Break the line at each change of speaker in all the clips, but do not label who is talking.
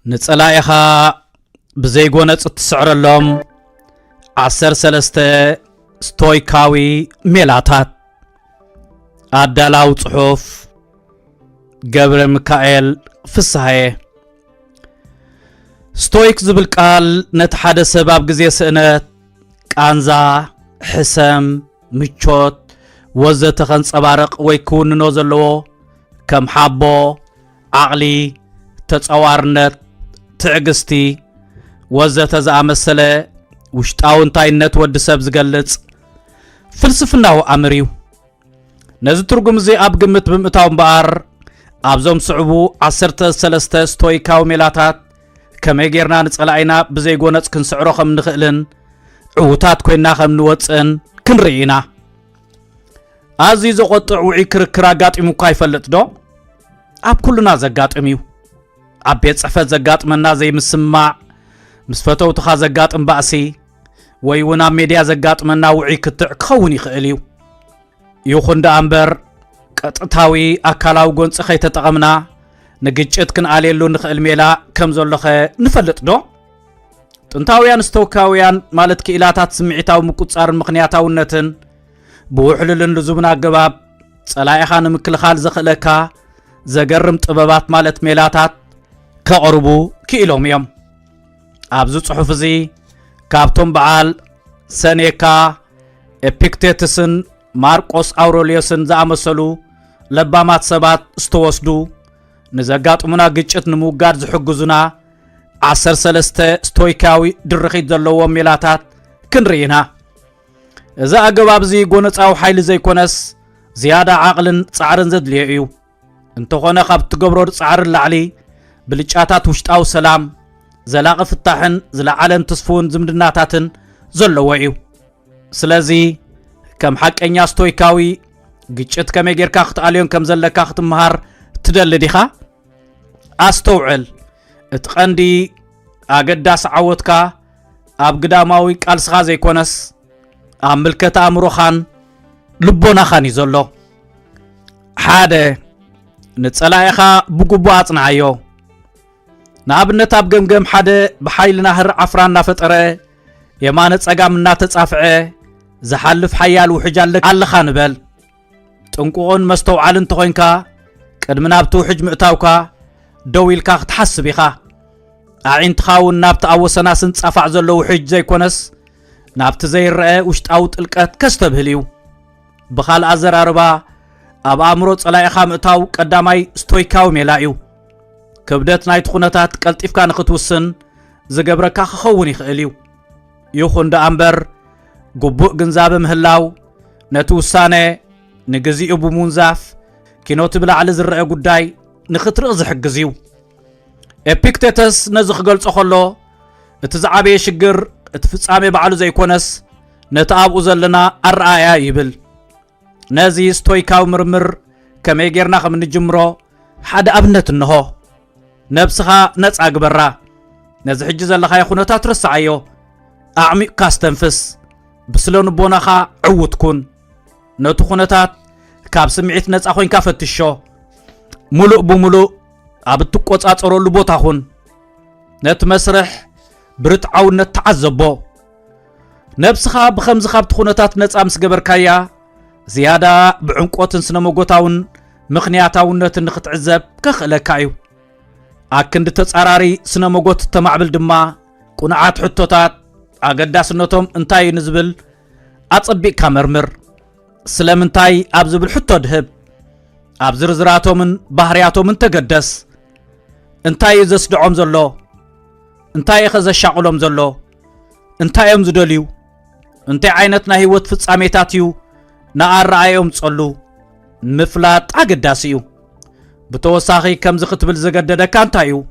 نصلايخا بزيغونص تسعرلهم 13 ستويكاوي ميلاتات አዳላው ጽሑፍ ገብረ ሚካኤል ፍስሐየ ስቶይክ ዝብል ቃል ነቲ ሓደ ሰብ ኣብ ግዜ ስእነት ቃንዛ ሕሰም ምቾት ወዘተ ከንጸባረቕ ወይ ክውንኖ ዘለዎ ከም ሓቦ ዓቕሊ ተጸዋርነት ትዕግስቲ ወዘተ ዝኣመሰለ ውሽጣዊ እንታይነት ወዲ ሰብ ዝገልጽ ፍልስፍናዊ ኣምሪው ነዚ ትርጉም እዚ ኣብ ግምት ብምእታው እምበኣር ኣብዞም ስዕቡ 13 ስቶይካዊ ሜላታት ከመይ ጌርና ንጸላኢና ብዘይጎነጽ ክንስዕሮ ከም ንኽእልን ዕውታት ኮይና ከም ንወፅን ክንርኢና ኣዝዩ ዘቆጥዕ ውዑይ ክርክር ኣጋጢሙካ ይፈልጥ ዶ ኣብ ኩሉና ዘጋጥም እዩ ኣብ ቤት ጽሕፈት ዘጋጥመና ዘይምስማዕ ምስ ፈተውትኻ ዘጋጥም ባእሲ ወይ እውን ኣብ ሜድያ ዘጋጥመና ውዑይ ክትዕ ክኸውን ይኽእል እዩ ይኹን ዳ እምበር ቀጥታዊ ኣካላዊ ጎንፂ ከይተጠቐምና ንግጭት ክንኣልየሉ ንኽእል ሜላ ከም ዘለኸ ንፈልጥ ዶ ጥንታውያን ስቶይካውያን ማለት ክኢላታት ስምዒታዊ ምቁጻርን ምኽንያታውነትን ብውሕሉልን ልዙብን ኣገባብ ጸላኢኻ ንምክልኻል ዘኽእለካ ዘገርም ጥበባት ማለት ሜላታት ከቕርቡ ክኢሎም እዮም ኣብዚ ጽሑፍ እዚ ካብቶም በዓል ሰኔካ ኤፒክቴትስን ማርቆስ አውሬሊዮስን ዝኣመሰሉ ለባማት ሰባት ዝተወስዱ ንዘጋጥሙና ግጭት ንምውጋድ ዝሕግዙና 13 ስቶይካዊ ድርኺት ዘለዎም ሜላታት ክንርኢና እዚ ኣገባብ እዚ ጎነፃዊ ሓይሊ ዘይኮነስ ዝያዳ ዓቕልን ጻዕርን ዘድልዮ እዩ እንተኾነ ካብ ትገብሮ ጻዕርን ላዕሊ ብልጫታት ውሽጣዊ ሰላም ዘላቒ ፍታሕን ዝለዓለን ተስፉን ዝምድናታትን ዘለዎ እዩ ስለዚ ከም ሓቀኛ ስቶይካዊ ግጭት ከመይ ጌርካ ክትኣልዮን ከም ዘለካ ክትምሃር ትደሊ ዲኻ ኣስተውዕል እቲ ቀንዲ ኣገዳሲ ዓወትካ ኣብ ግዳማዊ ቃልስኻ ዘይኮነስ ኣብ ምልከታ ኣእምሮኻን ልቦናኻን እዩ ዘሎ ሓደ ንጸላኢኻ ብግቡእ ኣጽንዓዮ ንኣብነት ኣብ ገምገም ሓደ ብሓይልና ህር ዓፍራ እናፈጠረ የማነ ጸጋም እናተጻፍዐ زحلف حيال وحجال ኣለኻ ንበል ጥንቁቕን መስተውዓልን ተኾይንካ ቅድሚ ናብቲ ውሕጅ ምእታውካ ደው ኢልካ ክትሓስብ ኢኻ ኣዒንትኻ እውን ናብቲ ኣብ ወሰና ስንጻፋዕ ዘሎ ውሕጅ ዘይኮነስ ናብቲ ዘይርአ ውሽጣዊ ጥልቀት ከስተብህል እዩ ብኻልእ ኣዘራርባ ኣብ ኣእምሮ ጸላኢኻ ምእታው ቀዳማይ ስቶይካዊ ሜላ እዩ ክብደት ናይቲ ኩነታት ቀልጢፍካ ንኽትውስን ዝገብረካ ክኸውን ይኽእል እዩ ይኹን ዳ እምበር ግቡእ ግንዛበ ምህላው ነቲ ውሳነ ንግዚኡ ብምውንዛፍ ኪኖት ብላዕሊ ዝርአ ጉዳይ ንኽትርኢ ዝሕግዝ እዩ ኤፒክቴተስ ነዚ ክገልጾ ከሎ እቲ ዝዓበየ ሽግር እቲ ፍጻሜ ባዕሉ ዘይኮነስ ነቲ ኣብኡ ዘለና ኣረኣያ ይብል ነዚ ስቶይካዊ ምርምር ከመይ ጌርና ከም ንጅምሮ ሓደ ኣብነት እንሆ ነብስኻ ነፃ ግበራ ነዚ ሕጂ ዘለኻዮ ኩነታት ርስዓዮ ኣዕሚቕካ ስተንፍስ ብስለ ንቦናኻ ዕውት ኩን ነቲ ኩነታት ካብ ስምዒት ነፃ ኮይንካ ፈትሾ ሙሉእ ብሙሉእ ኣብ እትቆጻጸረሉ ቦታኹን ነቲ መስርሕ ብርትዓውነት ተዓዘቦ ነብስኻ ብኸምዚ ካብቲ ኩነታት ነፃ ምስ ገበርካያ ዝያዳ ብዕንቆትን ስነመጎታውን ምኽንያታውነትን ንኽትዕዘብ ከኽእለካ እዩ ኣክንዲ ተጻራሪ ስነመጎት ተማዕብል ድማ ቁንዓት ሕቶታት ኣገዳስነቶም እንታይ ንዝብል ኣጸቢቕካ መርምር ስለምንታይ ኣብ ዝብል ሕቶ ድህብ ኣብ ዝርዝራቶምን ባህርያቶምን ተገደስ እንታይ ዘስድዖም ዘሎ እንታይ ዘሻቕሎም ዘሎ እንታይ እዮም ዝደልዩ እንታይ ዓይነት ናይ ህይወት ፍጻሜታት እዩ ንኣረኣዮም ጸሉ ምፍላጥ ኣገዳሲ እዩ بتوساخي كم زختبل زقدد كانتايو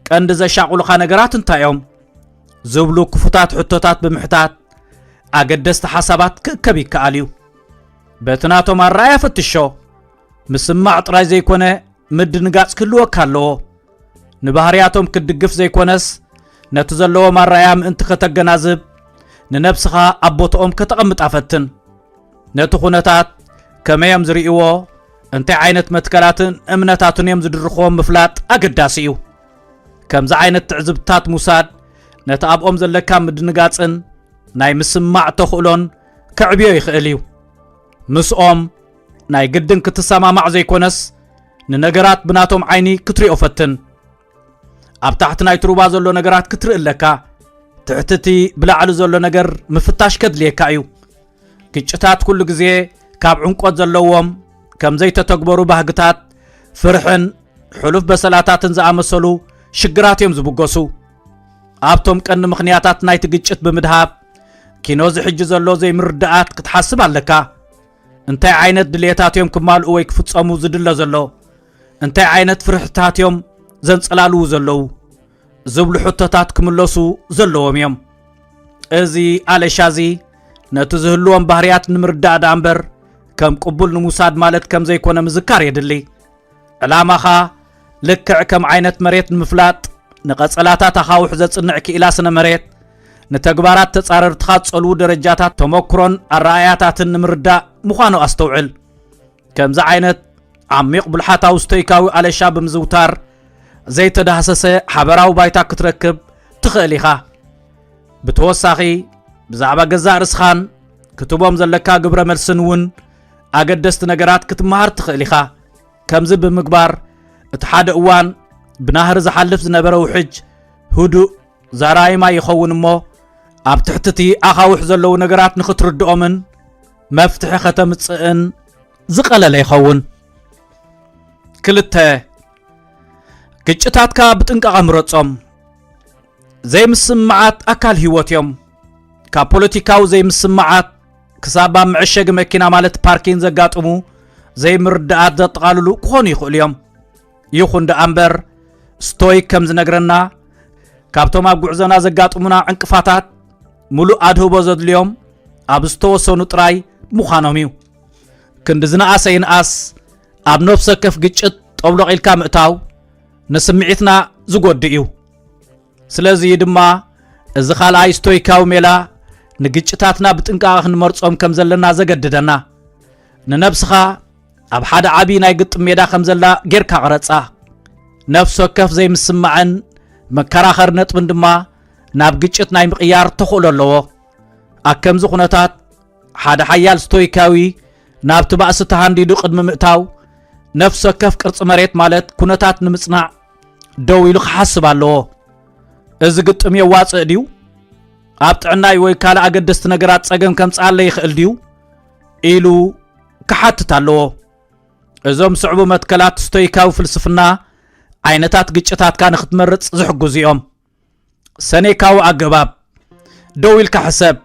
كاند زشاقلو نغرات انتايوم زبلو كفتات حتوتات بمحتات أقدست حسابات كبي كاليو بتناتو مرة يفتشو مسمع طراي زي كونه مد نقاص كله كالو نبهرياتهم كدقف زي كونس نتزلو مرة يام انت كتجنازب ننبسخا أبوتهم كتقمت أفتن نتخونتات كما يمزريقو انت عينت متكلاتن امنتاتن يمزدرخوهم مفلات أقداسيو كمز عينت تعزبتات موساد نتأبقهم زلكا مد نقاصن ناي مسمع تخولون كعبيو يخيليو مسقوم ناي قدن كتسامع مع زي كونس ننقرات بناتهم عيني كتري أفتن أبتحت ناي تروبا زلو نقرات كتري لكا تحتتي بلا علو زلو نقر مفتاش كدليكا ايو كيشتات كل جزيه كاب عنقوات زلوهم كم زي تتكبرو بهقتات فرحن حلوف بسلاتات زعمسلو شقرات يوم زبقوسو أبتم كأن مخنياتات ناي تقيتشت بمدهاب كينوز حج زلو زي مردقات كتحسب عليكا انتي عينت دليتات يوم كمال اويك فتصامو زدلا زلو انتي عينت فرحتات يوم زنصلالو زلو زبلو حتتات كملوسو زلوهم يوم ازي على شازي نتزهلوهم بهريات نمرداء دامبر كم قبول نموساد مالت كم زي كونا مزكار يدلي علاماخا لكع كم عينت مريت مفلات نقصلاتات اخاو حزت صنعكي الى سنه مريت نتغبارات تصارر تخاصلو درجاتات تمكرون الراياتات نمرداء مخانو استوعل كم زي عينت عميق بالحاتا وستيكاوي على شاب مزوتار زي تدهسسه حبراو بايتا كتركب تخليخا بتوساخي بزعبا جزا رسخان كتبهم زلكا قبر ملسنون أقدست نقرات كتمهار تخليخا كمز بمقبار اتحاد اوان بنهر زحلف زنبرو حج هدو زراي ما يخون مو ابتحتتي اخاوح زلو نقرات نخترد اومن مفتح ختم تصئن زقل ليخون كلته كجتاتكا بتنقا مرصوم زي مسمعات اكال هيوتيوم كا بوليتيكاو زي مسمعات كسابا معشق مكينا مالت باركين زقاطمو زي مردات زتقاللو كون يخول يوم يخون دا امبر ستويك كمز نقرنا كابتو ما قعزنا زقاطمونا عنقفاتات ملو ادهو زدليوم ابستو سونو طراي مخانوميو كندزنا اسين اس اب نفسه كف قچت طبلق إلكا مئتاو نسمعتنا زقودئيو سلازي دما إذا خالاي ستويكاو ميلا نقجتاتنا بتنقاخ نمرصوم كمزلنا زقددنا ننبسخا أب حدا عبي ناي قط ميدا خمزلا غير كاغرصا نفسو كف زي مسمعن مكراخر نطبن دما ناب قجت ناي مقيار تخوللو أكم زخونتات حدا حيال ستويكاوي ناب تبأس تهانديدو قدم مئتاو نفسو كف قرص مريت مالت كونتات نمصنع دويلو حسب الله إذا قلت أمي واصع ديو أبتعناي ويكالا أقدست نقرات صقم كم صالي يخل ديو إلو كحاتت اللو إذا مسعبو متكلات ستويكاو فلسفنا عينتات قجتات كان ختمرت زحقو زيوم سنيكاو أقباب دويل كحساب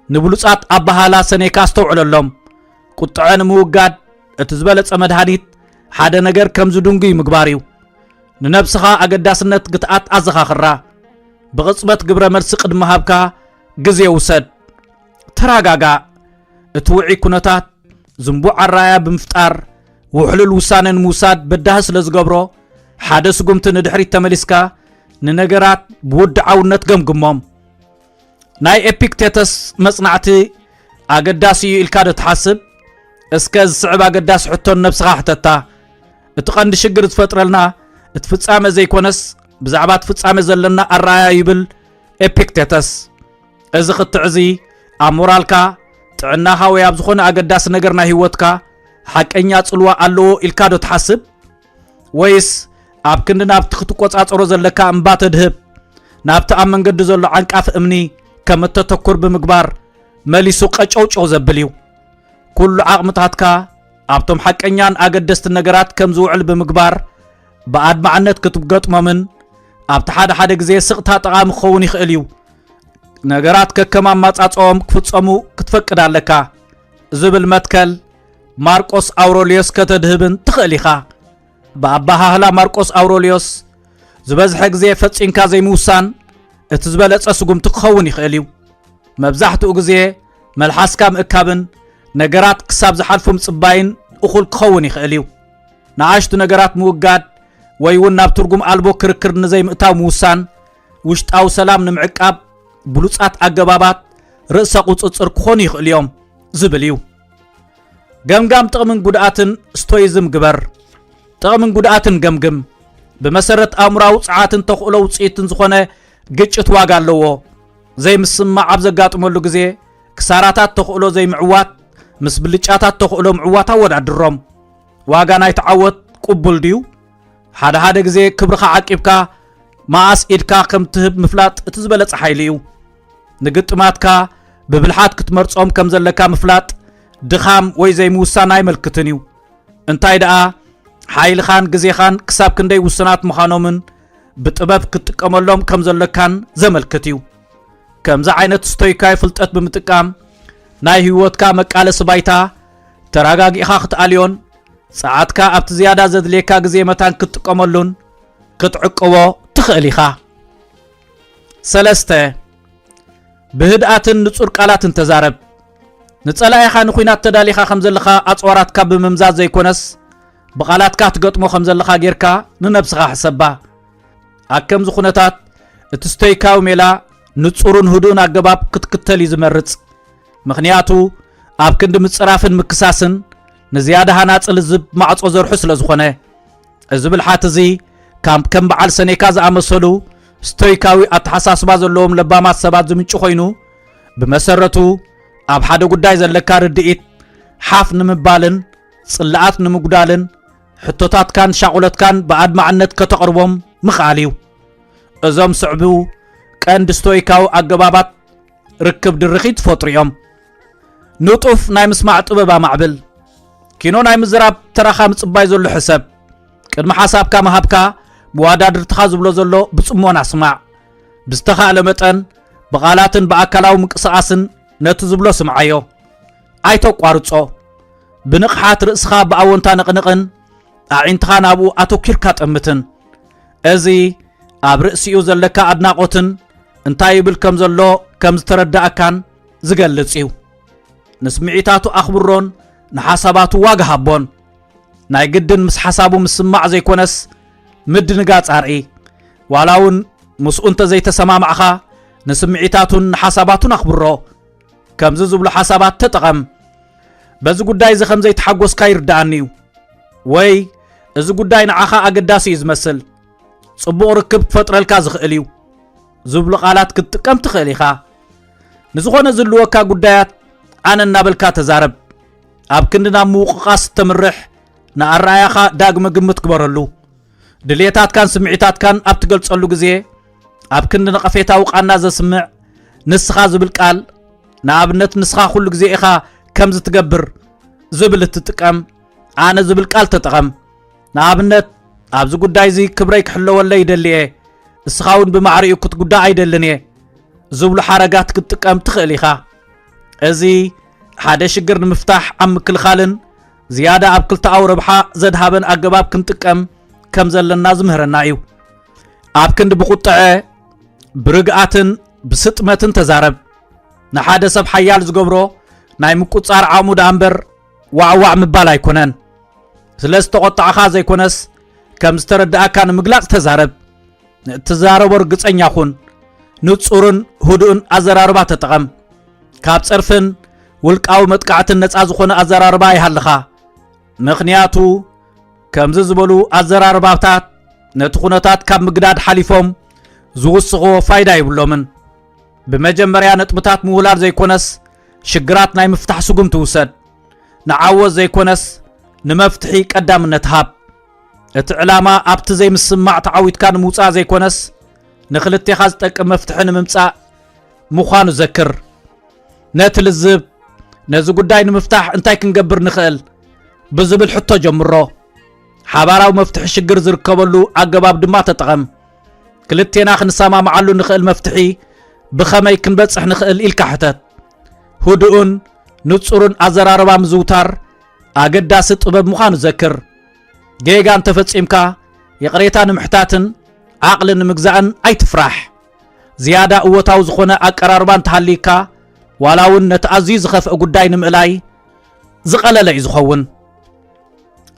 نبلوصات أبهالا سنيكا استوعل اللوم قطعان موقاد اتزبالت أمدهانيت حدا نقر كمزو دونقي مقباريو ننبسخا أقداسنت قطعات أزخا خرا بغصبت قبر مرس قدم هابكا قزي وسد تراغاغا اتوعي كونتات زنبو عرايا بمفتار وحلل وسانن موساد بدهس لزقبرو حادث قمت ندحري تملسكا ننقرات بود عونت قمقموم ناي ابيكتيتس مصنعتي أقداسي الكاد تحسب اسكاز صعب أقداس حتون نفسها حتتا اتقند شقر تفترلنا اتفتسامة زي كونس بزعبات فتسامة زلنا الرايا يبل ابيكتيتس از خطعزي امورالكا تعناها ويابزخون أقداس نقرنا هيوتكا حق انيا تصلوا اللو الكادو تحسب ويس ابكند ناب تختقوص اصرو زلكا امبات دهب ناب تامن قد زلو عنقاف امني كمتتكر بمقبار مليسو قچوچو زبليو كل عقمتاتكا ابتم حق انيان أقدست النقرات كمزوعل بمقبار بعد معنت كتبقط ممن ابت حدا غزي سقتا طقام خون يخليو نغرات ككمام ماصاصوم كفصمو كتفقد عليكا زبل متكل ماركوس اوروليوس كتدهبن تخليخا በአባሃህላ ማርቆስ አውሮሊዮስ ዝበዝሐ ግዜ ፈጺንካ ዘይምውሳን እቲ ዝበለጸ ስጉምቲ ክኸውን ይኽእል እዩ መብዛሕትኡ ግዜ መልሓስካ ምእካብን ነገራት ክሳብ ዝሓልፉ ምጽባይን እኹል ክኸውን ይኽእል እዩ ንኣሽቱ ነገራት ምውጋድ ወይ እውን ናብ ትርጉም ኣልቦ ክርክር ንዘይምእታው ምውሳን ውሽጣዊ ሰላም ንምዕቃብ ብሉጻት ኣገባባት ርእሰ ቁጽጽር ክኾኑ ይኽእል እዮም ዝብል እዩ ገምጋም ጥቕምን ጉድኣትን ስቶይዝም ግበር ጥቕምን ጉድኣትን ገምግም ብመሰረት ኣእምራዊ ጸዓትን ተኽእሎ ውጽኢትን ዝኾነ ግጭት ዋጋ ኣለዎ ዘይምስማዕ ኣብ ዘጋጥመሉ ግዜ ክሳራታት ተኽእሎ ዘይምዕዋት ምስ ብልጫታት ተኽእሎ ምዕዋት ኣወዳድሮም ዋጋ ናይቲ ዓወት ቅቡል ድዩ ሓደ ሓደ ግዜ ክብርኻ ዓቂብካ ማኣስ ኢድካ ከም ትህብ ምፍላጥ እቲ ዝበለጸ ሓይሊ እዩ ንግጥማትካ ብብልሓት ክትመርጾም ከም ዘለካ ምፍላጥ ድኻም ወይ ዘይምውሳን ኣይመልክትን እዩ እንታይ ደኣ ሓይልኻን ግዜኻን ክሳብ ክንደይ ውስናት ምዃኖምን ብጥበብ ክትጥቀመሎም ከም ዘለካን ዘመልክት እዩ ከምዚ ዓይነት ስቶይካዊ ፍልጠት ብምጥቃም ናይ ህይወትካ መቃለሲ ባይታ ተረጋጊእኻ ክትኣልዮን ጸዓትካ ኣብቲ ዝያዳ ዘድልየካ ግዜ መታን ክትጥቀመሉን ክትዕቅቦ ትኽእል ኢኻ 3 ብህድኣትን ንጹር ቃላትን ተዛረብ ንጸላኢኻ ንኹናት ተዳሊኻ ከም ዘለኻ ኣጽዋራትካ ብምምዛዝ ዘይኮነስ ብቓላትካ ትገጥሞ ከም ዘለኻ ጌርካ ንነብስኻ ሕሰባ ኣብ ከምዚ ኩነታት እቲ ስቶይካዊ ሜላ ንጹርን ህዱእን ኣገባብ ክትክተል እዩ ዝመርጽ ምኽንያቱ ኣብ ክንዲ ምጽራፍን ምክሳስን ንዝያዳ ሃናጽል ዝብ ማዕጾ ዘርሑ ስለ ዝኾነ እዚ ብልሓት እዚ ከም በዓል ሰኔካ ዝኣመሰሉ ስቶይካዊ ኣተሓሳስባ ዘለዎም ለባማት ሰባት ዝምንጭ ኮይኑ ብመሰረቱ ኣብ ሓደ ጉዳይ ዘለካ ርድኢት ሓፍ ንምባልን ጽላኣት ንምጉዳልን ሕቶታትካን ሻቑለትካን ብኣድማዕነት ከተቕርቦም ምኽኣል እዩ እዞም ስዕቡ ቀንዲ ስቶይካዊ ኣገባባት ርክብ ድርኺት ፈጥሩ እዮም ንጡፍ ናይ ምስማዕ ጥበብ ማዕብል ኪኖ ናይ ምዝራብ ተራኻ ምጽባይ ዘሎ ሕሰብ ቅድሚ ሓሳብካ መሃብካ ብዋዳድርትኻ ዝብሎ ዘሎ ብጽሞና ስማዕ ብዝተኻእለ መጠን ብቓላትን ብኣካላዊ ምንቅስቓስን ነቲ ዝብሎ ስምዓዮ ኣይተቋርጾ ብንቕሓት ርእስኻ ብኣወንታ ነቕንቕን ኣዒንትኻ ናብኡ ኣተኪርካ ጠምትን እዚ ኣብ ርእሲኡ ዘለካ ኣድናቖትን እንታይ ይብል ከም ዘሎ ከም ዝተረዳእካን ዝገልጽ እዩ ንስምዒታቱ ኣኽብሮን ንሓሳባቱ ዋጋ ሃቦን ናይ ግድን ምስ ሓሳቡ ምስማዕ ዘይኮነስ ምድንጋጽ ኣርኢ ዋላ እውን ምስኡ እንተዘይተሰማምዕኻ ንስምዒታቱን ንሓሳባቱን ኣኽብሮ ከምዚ ዝብሉ ሓሳባት ተጠቐም በዚ ጉዳይ እዚ ከም ዘይተሓጐስካ ይርዳእኒ እዩ ወይ እዚ ጉዳይ ንዓኻ ኣገዳሲ እዩ ዝመስል ጽቡቕ ርክብ ክፈጥረልካ ዝኽእል እዩ ዝብሉ ቃላት ክትጥቀም ትኽእል ኢኻ ንዝኾነ ዝልወካ ጉዳያት ኣነ እናበልካ ተዛረብ ኣብ ክንድና ምውቕቓስ ተምርሕ ንኣረኣያኻ ዳግመ ግምት ግበረሉ ድልየታትካን ስምዒታትካን ኣብ ትገልጸሉ ግዜ ኣብ ክንዲ ነቐፌታዊ ቃና ዘስምዕ ንስኻ ዝብል ቃል ንኣብነት ንስኻ ኩሉ ግዜ ኢኻ ከም ዝትገብር ዝብል እትጥቀም ኣነ ዝብል ቃል ተጠቐም ንኣብነት ኣብዚ ጉዳይ እዚ ክብረይ ክሕለወለይ ይደልየ እስኻ እውን ብማዕሪኡ ክትጉዳእ ኣይደልን እየ ዝብሉ ሓረጋት ክትጥቀም ትኽእል ኢኻ እዚ ሓደ ሽግር ንምፍታሕ ኣብ ምክልኻልን ዝያዳ ኣብ ክልተኣዊ ረብሓ ዘድሃበን ኣገባብ ክንጥቀም ከም ዘለና ዝምህረና እዩ ኣብ ክንዲ ብቁጥዐ ብርግኣትን ብስጥመትን ተዛረብ ንሓደ ሰብ ሓያል ዝገብሮ ናይ ምቁጻር ዓሙድ ኣምበር ዋዕዋዕ ምባል ኣይኮነን ስለ ዝተቆጣዕኻ ዘይኮነስ ከም ዝተረዳእካ ንምግላጽ ተዛረብ ንእትዛረቦ ርግጸኛ ኩን ንጹርን ህዱእን ኣዘራርባ ተጠቐም ካብ ጸርፍን ውልቃዊ መጥቃዕትን ነፃ ዝኾነ ኣዘራርባ ይሃለኻ ምኽንያቱ ከምዚ ዝበሉ ኣዘራርባታት ነቲ ኩነታት ካብ ምግዳድ ሓሊፎም ዝውስኹ ፋይዳ ይብሎምን ብመጀመርያ ነጥብታት ምውላድ ዘይኮነስ ሽግራት ናይ ምፍታሕ ስጉም ትውሰድ ንዓወት ዘይኮነስ ንመፍትሒ ቀዳምነት ሃብ እቲ ዕላማ ኣብቲ ዘይምስማዕ ተዓዊትካ ንምውፃእ ዘይኮነስ ንኽልቴኻ ዝጠቅም መፍትሒ ንምምጻእ ምዃኑ ዘክር ነቲ ልዝብ ነዚ ጉዳይ ንምፍታሕ እንታይ ክንገብር ንኽእል ብዝብል ሕቶ ጀምሮ ሓባራዊ መፍትሒ ሽግር ዝርከበሉ ኣገባብ ድማ ተጠቐም ክልቴና ክንሰማምዓሉ ንኽእል መፍትሒ ብኸመይ ክንበጽሕ ንኽእል ኢልካ ሕተት ህዱእን ንጹርን ኣዘራርባ ምዝውታር ኣገዳሲ ጥበብ ምዃኑ ዘክር جيغان تفصيمكا يقريتان محتاتن عقل مجزعن أي تفرح زيادة قوتاو زخونه أقراربان تحليكا ولاون نتعزيز خف قداي نمقلاي زقلل يزخون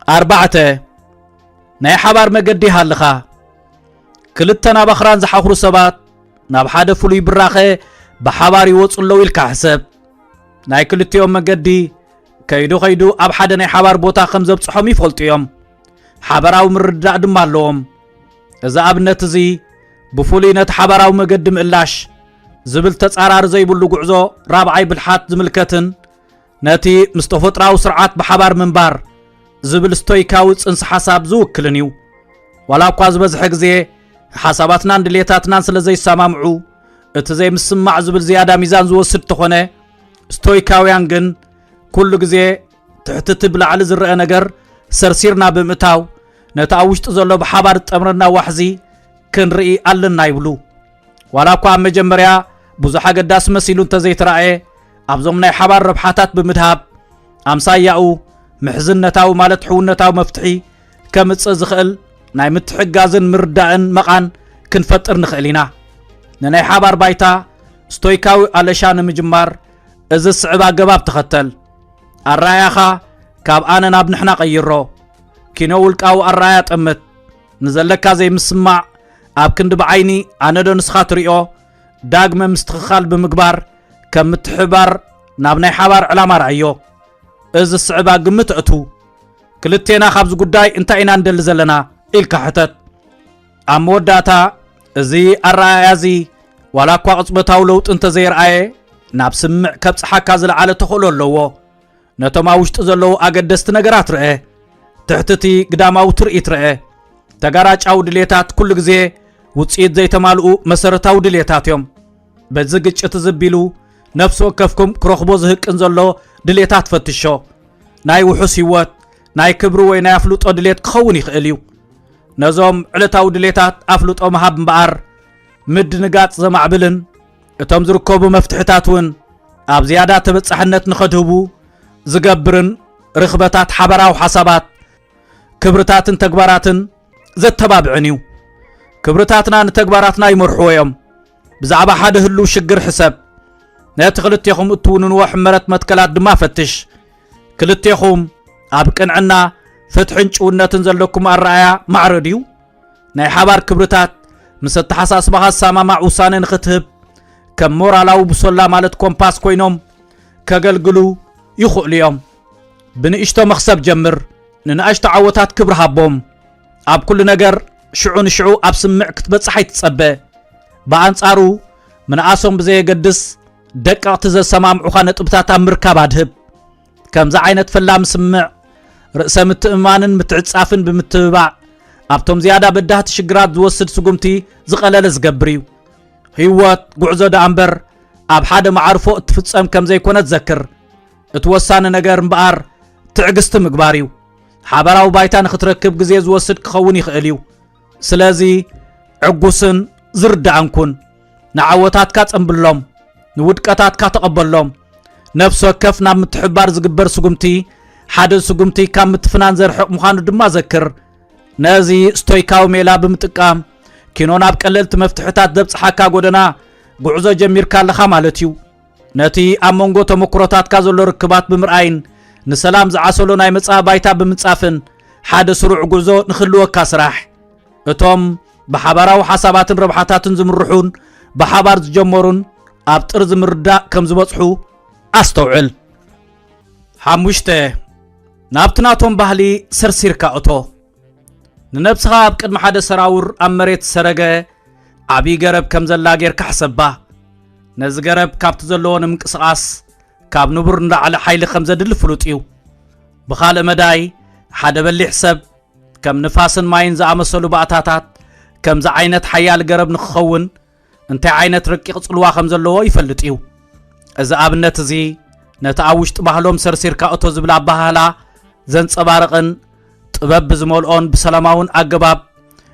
4 ناي حبار مقدي هالخا كلتنا بخران زحاخرو سبات ناب حدا فلوي براخه بحبار يوصلو إلكا حسب ناي كلتيوم مقدي كيدو خيدو أب حدا ناي حبار بوتا خمزة بصحوم يفولتيوم حبراو مرداء دمالوم إذا أبنت زي بفولي نت حبراو مقدم إلاش زبل تسعرار زي بلو قعزو رابعي بالحات زملكتن ناتي مستفطراو سرعات بحبار منبار زبل ستويكاوز انس حساب زوك كلنيو ولا قواز بزحق زي حساباتنا اندليتاتنا سلزي سامامعو اتزي مسمع زبل زيادة ميزان زو ستخونه ستويكاويان جن كل جزي تحتتبل على زرق نجر سرسيرنا بمتاو نتاوشت زلو بحبار تأمرنا وحزي كن رئي ألنا يبلو ولا قوام مجمريا بوزحا قداس مسيلون تزيت رأي أبزمنا حبار ربحاتات بمدهاب أمساياو محزنتاو مالت حونتاو مفتحي كمتصزخل ناي متحقازن مرداءن مقان كنفتر نخلينا ناي حبار بايتا ستويكاو علشان مجمار إذ الصعبة قباب تختل الرايخا كاب آنا ناب نحنا قيرو كينولك أو الرايات أمت نزلكا زي مسمع أب كند بعيني أنا دو نسخات ريو داقم مستخخال بمقبار كمتحبار نابناي حبار علامة رعيو إذ الصعبة قمت أتو كلتينا خابز قداي انتا إنان دل زلنا إلكا حتت أمود داتا زي الرأي زي ولا كوا عصبتاو لوت انت زي رأي ناب سمع كبس حكا زلعالة تخلو اللوو نتما وشت زلو أقدست نقرات رأي تحتتي قداماو ترئيت رأي تقاراج أو دليتات كل غزي وتصيد زي تمالقو مسارتاو دليتات يوم بزقج اتزبيلو نفسو كفكم كروخبو زهق انزلو دليتات فتشو ناي وحوس هيوات ناي كبرو وي ناي أفلوط او دليت كخون يخيليو نزوم علتاو دليتات أفلوط او مهاب مبعار مد نقات زمعبلن اتوم زركوبو مفتحتاتون اب زيادات بتصحنت نخدهبو زقبرن رخبتات حبراو حسابات كبرتاتن تقباراتن زتبابعنيو كبرتاتنا نتقباراتنا يمرحويهم بزعبا حده هلو شقر حساب ناتخلتيخم اتونن وحمرت متكلات دما فتش كلتيخم ابقن عنا فتحن شونتن زلكم الرأيا معرديو ناي حبار كبرتات مسد حساس بها الساما مع وسانن ختهب كم مورالاو بسولا مالت كومباس كوينوم كقلقلو يخؤليهم بنئشتو مخسب جمر ننأشت عوتات كبر هابوم اب كل نجر شعون شعو اب سمع كتبصحي تصبه بانصارو من اسوم بزي قدس دقق تزل سمامعو خا نطبتاتا مركب ادهب كمزا عينت فلام سمع رأس متأمانن متعصافن بمتباع ابتم زياده بدها تشغرات زوسد سقمتي زقلل زقبريو هيوات غعزو دامبر اب حدا معرفو تفصم كمزا يكون تذكر اتوسان نجر مبار تعقست مقباريو حبراو بايتان ختركب غزي زوسد كخون يخاليو سلازي عقوسن زرد عنكن نعوتات كاصمبلهم نودقاتات كاتقبلهم نفسو كفنا متحبار زغبر سغمتي حد سغمتي كام متفنان زرحق مخانو دما ذكر نازي ستويكاو ميلا بمتقام كينونا بقللت مفتحتات دبصحاكا غودنا غعزو جميركا لخا مالتيو نتي امونغو تمكروتات كازلو ركبات بمرعين نسلام زعسلو ناي مصا بايتا بمصافن حد سرع غزو نخلو كاسراح اتوم بحبراو حساباتن ربحاتاتن زمرحون بحبار زجمرون ابطر زمردا كم زبصحو استوعل حموشته نابتناتهم بحلي سرسيركا اتو ننبسها بقدم حدا سراور امريت سرقه عبي قرب كم زلا غيرك حسبا نز قرب كابت زلون منقصاص كاب نبر على حيل خمزه دل فلوطيو بخال مداي حدا بلي حسب كم نفاسن ماين زامسلو باطاتات كم ز عينت حيال قرب نخون انت عينت رقيق صلوا خمزلو يفلطيو اذا ابنت زي نتاوشت بحلوم سرسيركا اتو زبلا بحالا زنصبارقن طبب بزمولون بسلاماون اغباب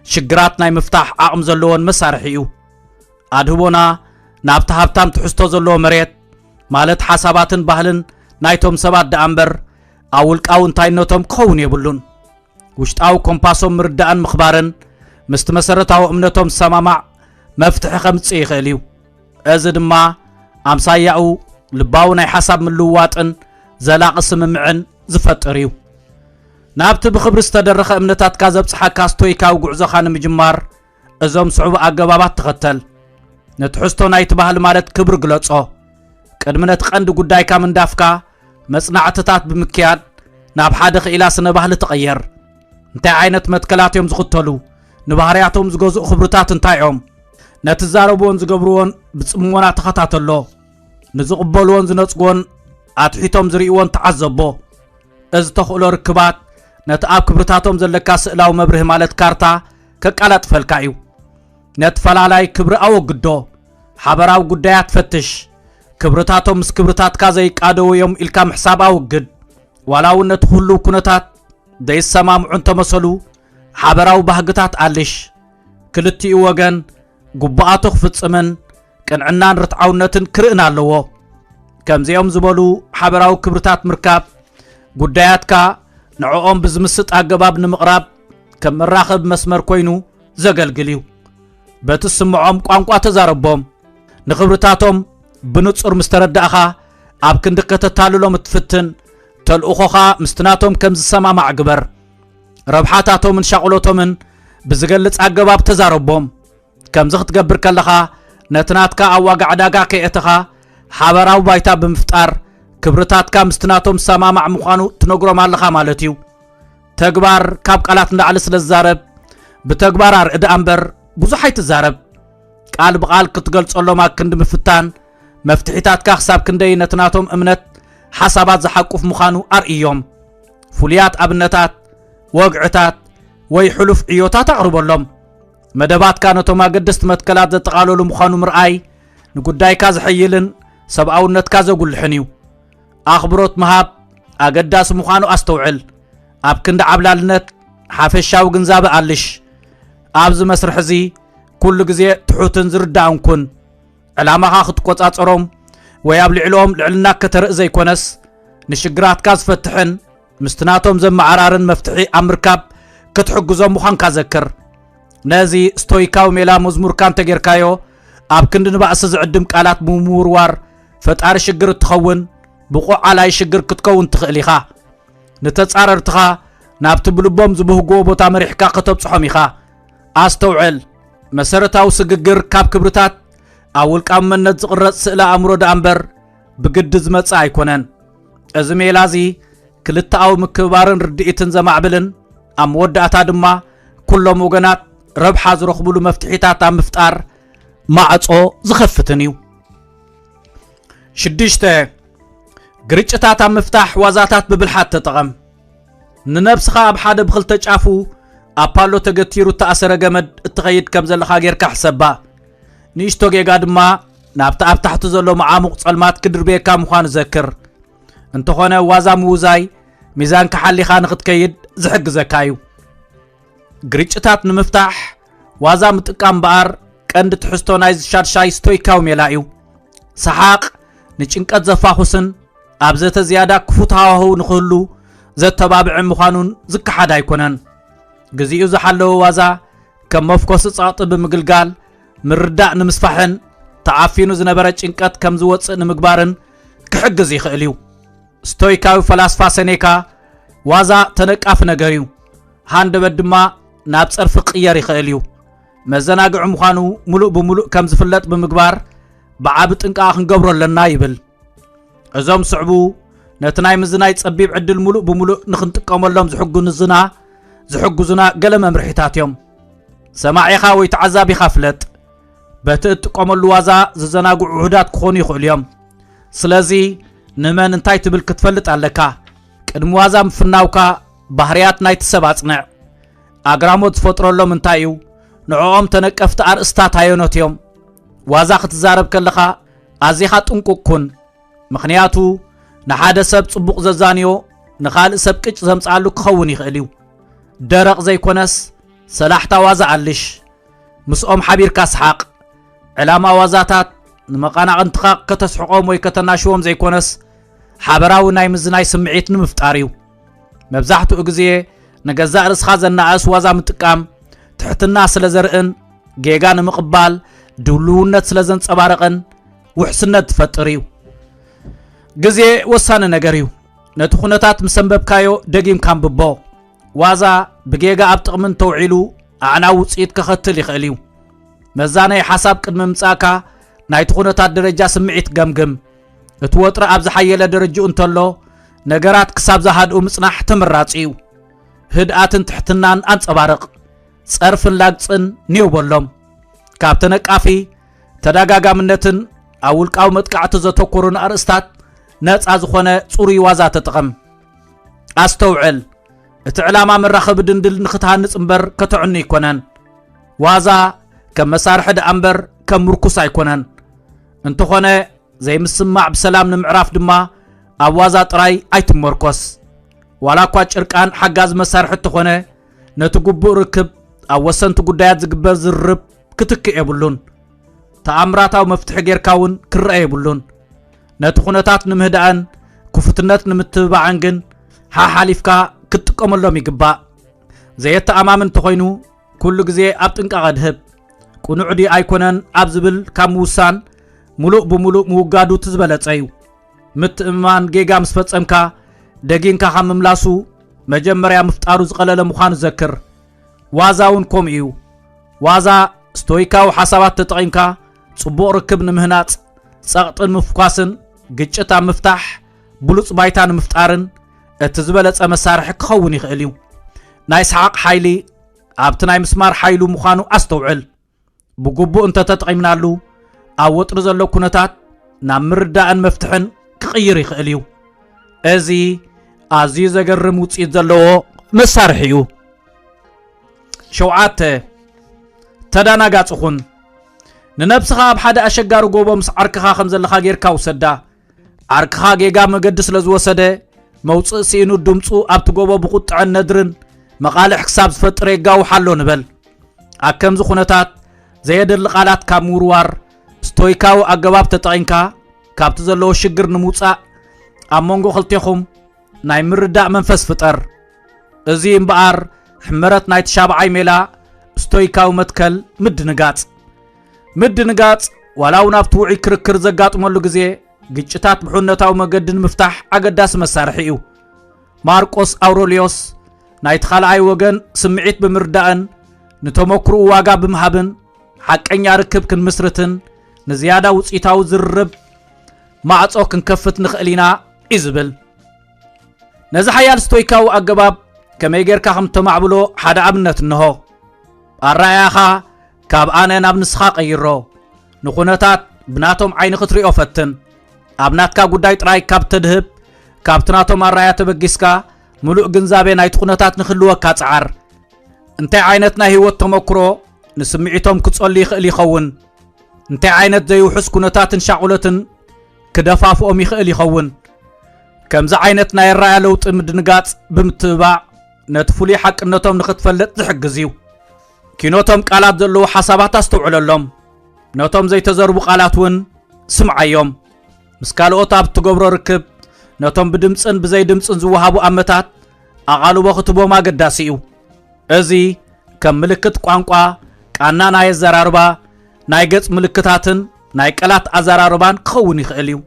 شجرات ناي مفتاح اقم زلون مسارحيو ادهبونا نابت هابتام تحستو زلو مريت مالت حساباتن بحلن نايتوم سبات دامبر اول قاون تاينوتوم كون يبلون ውሽጣዊ ኮምፓሶም ምርዳእን ምኽባርን ምስቲ መሰረታዊ እምነቶም ሰማማዕ መፍትሒ ከምጽእ ይኽእል እዩ እዚ ድማ ኣምሳያኡ ልባዊ ናይ ሓሳብ ምልውዋጥን ዘላቒ ስምምዕን ዝፈጥር እዩ ናብቲ ብኽብሪ ዝተደረኸ እምነታትካ ዘብፅሓካ ስቶይካዊ ጉዕዞኻ ንምጅማር እዞም ስዑብ ኣገባባት ተኸተል ነትሕዝቶ ናይቲ ባህሊ ማለት ክብሪ ግለጾ ቅድሚ ነቲ ቀንዲ ጉዳይካ ምንዳፍካ መጽናዕትታት ብምክያድ ናብ ሓደ ኽኢላ ስነ ባህሊ ተቐየር እንታይ ዓይነት መትከላት እዮም ዝኽተሉ ንባህርያቶም ዝገዝኡ ክብርታት እንታይ እዮም ነቲ ዛረብዎን ዝገብርዎን ብጽሞና ተኸታተሎ ንዝቕበልዎን ዝነጽግዎን ኣትሒቶም ዝርእይዎን ተዓዘቦ እዚ ተኽእሎ ርክባት ነቲ ኣብ ክብርታቶም ዘለካ ስእላዊ መብርህ ማለት ካርታ ከቃላጥፈልካ እዩ ነቲ ፈላላይ ክብሪ ኣወግዶ ሓበራዊ ጉዳያት ፈትሽ ክብርታቶም ምስ ክብርታትካ ዘይቃደው እዮም ኢልካ ምሕሳብ ኣውግድ ዋላ እውን ነቲ ኩሉ ኩነታት ዘይሰማምዑ እንተመሰሉ ሓበራዊ ባህግታት ኣልሽ ክልቲኡ ወገን ጉባኣቱ ክፍጽምን ቅንዕናን ርትዓውነትን ክርእን ኣለዎ ከምዚኦም ዝበሉ ሓበራዊ ክብርታት ምርካብ ጉዳያትካ ንዕኦም ብዝምስጥ ኣገባብ ንምቕራብ ከም መራኸብ መስመር ኮይኑ ዘገልግል እዩ በቲ ስምዖም ቋንቋ ተዛረቦም ንኽብርታቶም ብንጹር ምስ ተረዳእኻ ኣብ ክንዲ ከተታልሎም እትፍትን ተልእኾኻ ምስትናቶም ከም ዝሰማማዕ ግበር ረብሓታቶምን ሻቕሎቶምን ብዝገልጽ ኣገባብ ተዛረቦም ከምዚ ክትገብር ከለኻ ነቲ ናትካ ኣብ ዋጋ ዕዳጋ ከየእትኻ ሓበራዊ ባይታ ብምፍጣር ክብርታትካ ምስትናቶም ሰማማዕ ምዃኑ ትነግሮም ኣለኻ ማለት እዩ ተግባር ካብ ቃላት እንዳዕሊ ስለ ዝዛረብ ብተግባር ኣርእዳ እምበር ብዙሕ ኣይትዛረብ ቃል ብቓል ክትገልጸሎም ኣብ ክንዲ ምፍታን መፍትሒታትካ ክሳብ ክንደይ ነቲ ናቶም እምነት ሓሳባት ዝሓቁፍ ምዃኑ ኣርእዮም ፍሉያት ኣብነታት ወግዕታት ወይ ሕሉፍ ዕዮታት ኣቕርበሎም መደባትካ ነቶም ኣገደስቲ መትከላት ዘጠቓለሉ ምዃኑ ምርኣይ ንጉዳይካ ዝሕይልን ሰብኣውነትካ ዘጉልሕን እዩ ኣኽብሮት ምሃብ ኣገዳሲ ምዃኑ ኣስተውዕል ኣብ ክንዲ ዓብላልነት ሓፈሻዊ ግንዛበ ኣልሽ ኣብዚ መስርሕ እዚ ኩሉ ግዜ ትሑትን ዝርዳእን ኩን ዕላማኻ ክትቆጻጸሮም ወይ ኣብ ልዕሊኦም ልዕልና ከተርኢ ዘይኮነስ ንሽግራትካ ዝፈትሕን ምስትናቶም ዘመዓራርን መፍትሒ ኣብ ምርካብ ክትሕግዞም ምዃንካ ዘክር ነዚ ስቶይካዊ ሜላ መዝሙርካ እንተጌርካዮ ኣብ ክንዲ ንባእሲ ዝዕድም ቃላት ብምውርዋር ፈጣሪ ሽግር እትኸውን ብቑዕ ዓላይ ሽግር ክትከውን ትኽእል ኢኻ ንተጻረርትኻ ናብቲ ብልቦም ዝበህግዎ ቦታ መሪሕካ ከተብፅሖም ኢኻ ኣስተውዕል መሰረታዊ ስግግር ካብ ክብርታት ኣብ ውልቃዊ መንነት ዝቕረጽ ስእለ ኣእምሮ ዳ እምበር ብግዲ ዝመጽእ ኣይኮነን እዚ ሜላ እዚ ክልተኣዊ ምክብባርን ርድኢትን ዘማዕብልን ኣብ መወዳእታ ድማ ኩሎም ወገናት ረብሓ ዝረኽብሉ መፍትሒታት ኣብ ምፍጣር ማዕጾ ዝኸፍትን እዩ 6 ግርጭታት ኣብ ምፍታሕ ዋዛታት ብብልሓት ተጠቐም ንነብስኻ ኣብ ሓደ ብኽልተ ጫፉ ኣብ ፓሎ ተገቲሩ ተኣሰረ ገመድ እትኸይድ ከም ዘለኻ ጌርካ ሕሰባ ንእሽቶ ጌጋ ድማ ናብቲ ኣብ ታሕቲ ዘሎ መዓሙቕ ጸልማት ክድርቤካ ምዃኑ ዘክር እንተኾነ ዋዛ ምውዛይ ሚዛን ክሓሊኻ ንኽትከይድ ዝሕግዘካ እዩ ግርጭታት ንምፍታሕ ዋዛ ምጥቃም በኣር ቀንዲ ትሕዝቶ ናይ ዝሻድሻይ ስቶይካዊ ሜላ እዩ ሰሓቕ ንጭንቀት ዘፋኹስን ኣብ ዘተ ዝያዳ ክፉት ሃዋህው ንኽህሉ ዘተባብዕ ምዃኑን ዝከሓድ ኣይኮነን ግዚኡ ዝሓለወ ዋዛ ከም መፍኮሲ ጸቕጢ ብምግልጋል ምርዳእ ንምስፋሕን ተዓፊኑ ዝነበረ ጭንቀት ከም ዝወፅእ ንምግባርን ክሕግዝ ይኽእል እዩ ስቶይካዊ ፈላስፋ ሰኔካ ዋዛ ተነቃፊ ነገር እዩ ሃንደበት ድማ ናብ ጸርፊ ቅየር ይኽእል እዩ መዘናግዒ ምዃኑ ሙሉእ ብምሉእ ከም ዝፍለጥ ብምግባር ብዓቢ ጥንቃቐ ክንገብሮ ኣለና ይብል እዞም ስዕቡ ነቲ ናይ ምዝናይ ጸቢብ ዕድል ሙሉእ ብምሉእ ንኽንጥቀመሎም ዝሕግዙና ገለ መምርሒታት እዮም ሰማዒኻ ወይ ተዓዛቢኻ ፍለጥ በቲ እትጥቀመሉ ዋዛ ዝዘናግዑ ውህዳት ክኾኑ ይኽእሉ እዮም ስለዚ ንመን እንታይ ትብል ክትፈልጥ ኣለካ ቅድሚ ዋዛ ምፍናውካ ባህርያት ናይቲ ሰብ ኣጽንዕ ኣግራሞት ዝፈጥረሎም እንታይ እዩ ንዕኦም ተነቀፍቲ ኣርእስታት ሃየኖት እዮም ዋዛ ክትዛረብ ከለኻ ኣዚኻ ጥንቁቅ ኩን ምኽንያቱ ንሓደ ሰብ ጽቡቕ ዘዛንዮ ንኻልእ ሰብ ቅጭ ዘምጽኣሉ ክኸውን ይኽእል እዩ ደረቕ ዘይኮነስ ሰላሕታ ዋዛ ኣልሽ ምስኦም ሓቢርካ ስሓቕ ዕላማ ዋዛታት ንመቓናቕንትኻ ከተስሕቖም ወይ ከተናሽዎም ዘይኮነስ ሓበራዊ ናይ ምዝናይ ስምዒት ንምፍጣር እዩ መብዛሕትኡ ግዜ نجزاء رسخا زناقس وازا متقام تحتنا سلزرقن جيغان مقبال دولونت سلزن صبارقن وحسنت فتريو غزي وسان نغريو نتخونتات مسنببكايو دغيم كان ببو وازا بجيغا ابطقمن توعيلو اعنا وصيت كختل يخليو مزاني حساب قدم مصاكا ناي تخونتات درجه سمعيت گمگم اتوطر ابز حيله درجه انتلو نغرات كساب زهادو مصناح تمراصيو هداتن تحتنان انصبارق صرفن لاصن نيو بولم كابتنقافي تداغاغامنتن اولقاو متقعت زتكورن ارستات نص ازخونه صوري وازا تطقم استوعل اتعلاما مرخب دندل نختهانص امبر كتعني يكونن وازا كمسارح امبر كمركوس يكونن انتخونه زي مسمع بسلام نمعراف دما اوازا طراي ايتمركوس ولا كوا چرقان حغاز مسارح تخونه نتغبو ركب اوسنت غدايات زغبر زرب كتك يبلون تامراتاو مفتح غيركاون كرأ يبلون نتخونتات نمهدان كفتنت نمتبعن جن ها حالفكا كتقملهم يغبا زيت امامن تخوينو كل غزي ابطنقا غدهب قنعدي ايكونن ابزبل كاموسان ملوء بملوء موغادو تزبلصيو متمان جيغا مسفصمكا دغينكا حمملاسو مجمريا مفطارو زقلله مخان ذكر وازاون كوميو وازا ستويكاو حسابات تطقيمكا صبو ركب نمهناص صقطن مفقاسن ግጭታ مفتاح بلوص بايتان مفتارن اتزبلص مسارح كخون يخليو ناي سحاق حيلي ابتناي مسمار حيلو مخانو استوعل بغبو انت تطقيمنالو اوطر زلو كنتات نامردان مفتحن كقير يخليو ازي ازي زغرم وصيت زلو مسارحيو شوعات تداناغاصخون ننبسخا بحدا اشغارو غوبو مس عركخا خمزلخا غيركا وسدا عركخا جيغا مقدس لزوسده موص سينو دمصو ابت غوبو بقطع ندرن مقالح حساب فطر يغاو حلو نبل اكمز خنتات زيدل قالات كاموروار ستويكاو اغباب تطعينكا كابت زلو شجر نموصا امونغو خلتيخم ناي مردا منفس فطر ازي امبار حمرت ناي تشابعي ميلا ستويكاو متكل مدنغاص مدنغاص ولاو نافتوعي كركر زغاطملو غزي ግጭታት ብሑነታው መገድን مفتاح አገዳስ መሳርሒዩ ማርቆስ አውሮሊዮስ ናይ ተኻልአይ ወገን ስምዒት ብምርዳእን ንተመክሩ ዋጋ ብምሃብን ሓቀኛ ርክብ ክንመስርትን ንዝያዳ ውጽኢታው ዝርብ ማዕጾ ክንከፍት ንኽእሊና ይዝብል ነዚ ሓያል ስቶይካው አገባብ ከመይ ጌርካ ከም ተማዕብሎ ሓደ ኣብነት እንሆ ኣራያኻ ካብ ኣነ ናብ ንስኻ ቀይሮ ንኹነታት ብናቶም ዓይኒ ክትሪኦ ፈትን ابناتكا ጉዳይ ጥራይ ካብ ተድህብ ካብትናቶም አራያ ተበጊስካ ሙሉእ ግንዛቤ ናይ ተኹነታት ንኽልወካ ጻዓር እንታይ ዓይነት ናይ ህይወት ተመክሮ ንስምዒቶም ክጸሊ ይኽእል ይኸውን እንታይ ዓይነት ዘይውሕስ ኩነታትን ሻቁለትን ክደፋፍኦም ይኽእል ይኸውን ከምዚ ዓይነት ናይ ራያ ለውጥ ምድንጋጽ ብምትባዕ ነትፉሊ ሓቅነቶም ንኽትፈልጥ ዝሕግዝ እዩ ኪኖቶም ቃላት ዘለዎ ሓሳባት አስተውዕለሎም ነቶም ዘይተዘርቡ ቃላት ውን ስምዓዮም مسكالوت اب تغبرو ركب نتوم بدمصن بزي دمصن زوهابو امتات اقالو بختبو ما قداسيو ازي كم ملكت قانقا قانا ناي زراربا ناي گص ملكتاتن ناي قلات ازراربان خون يخليو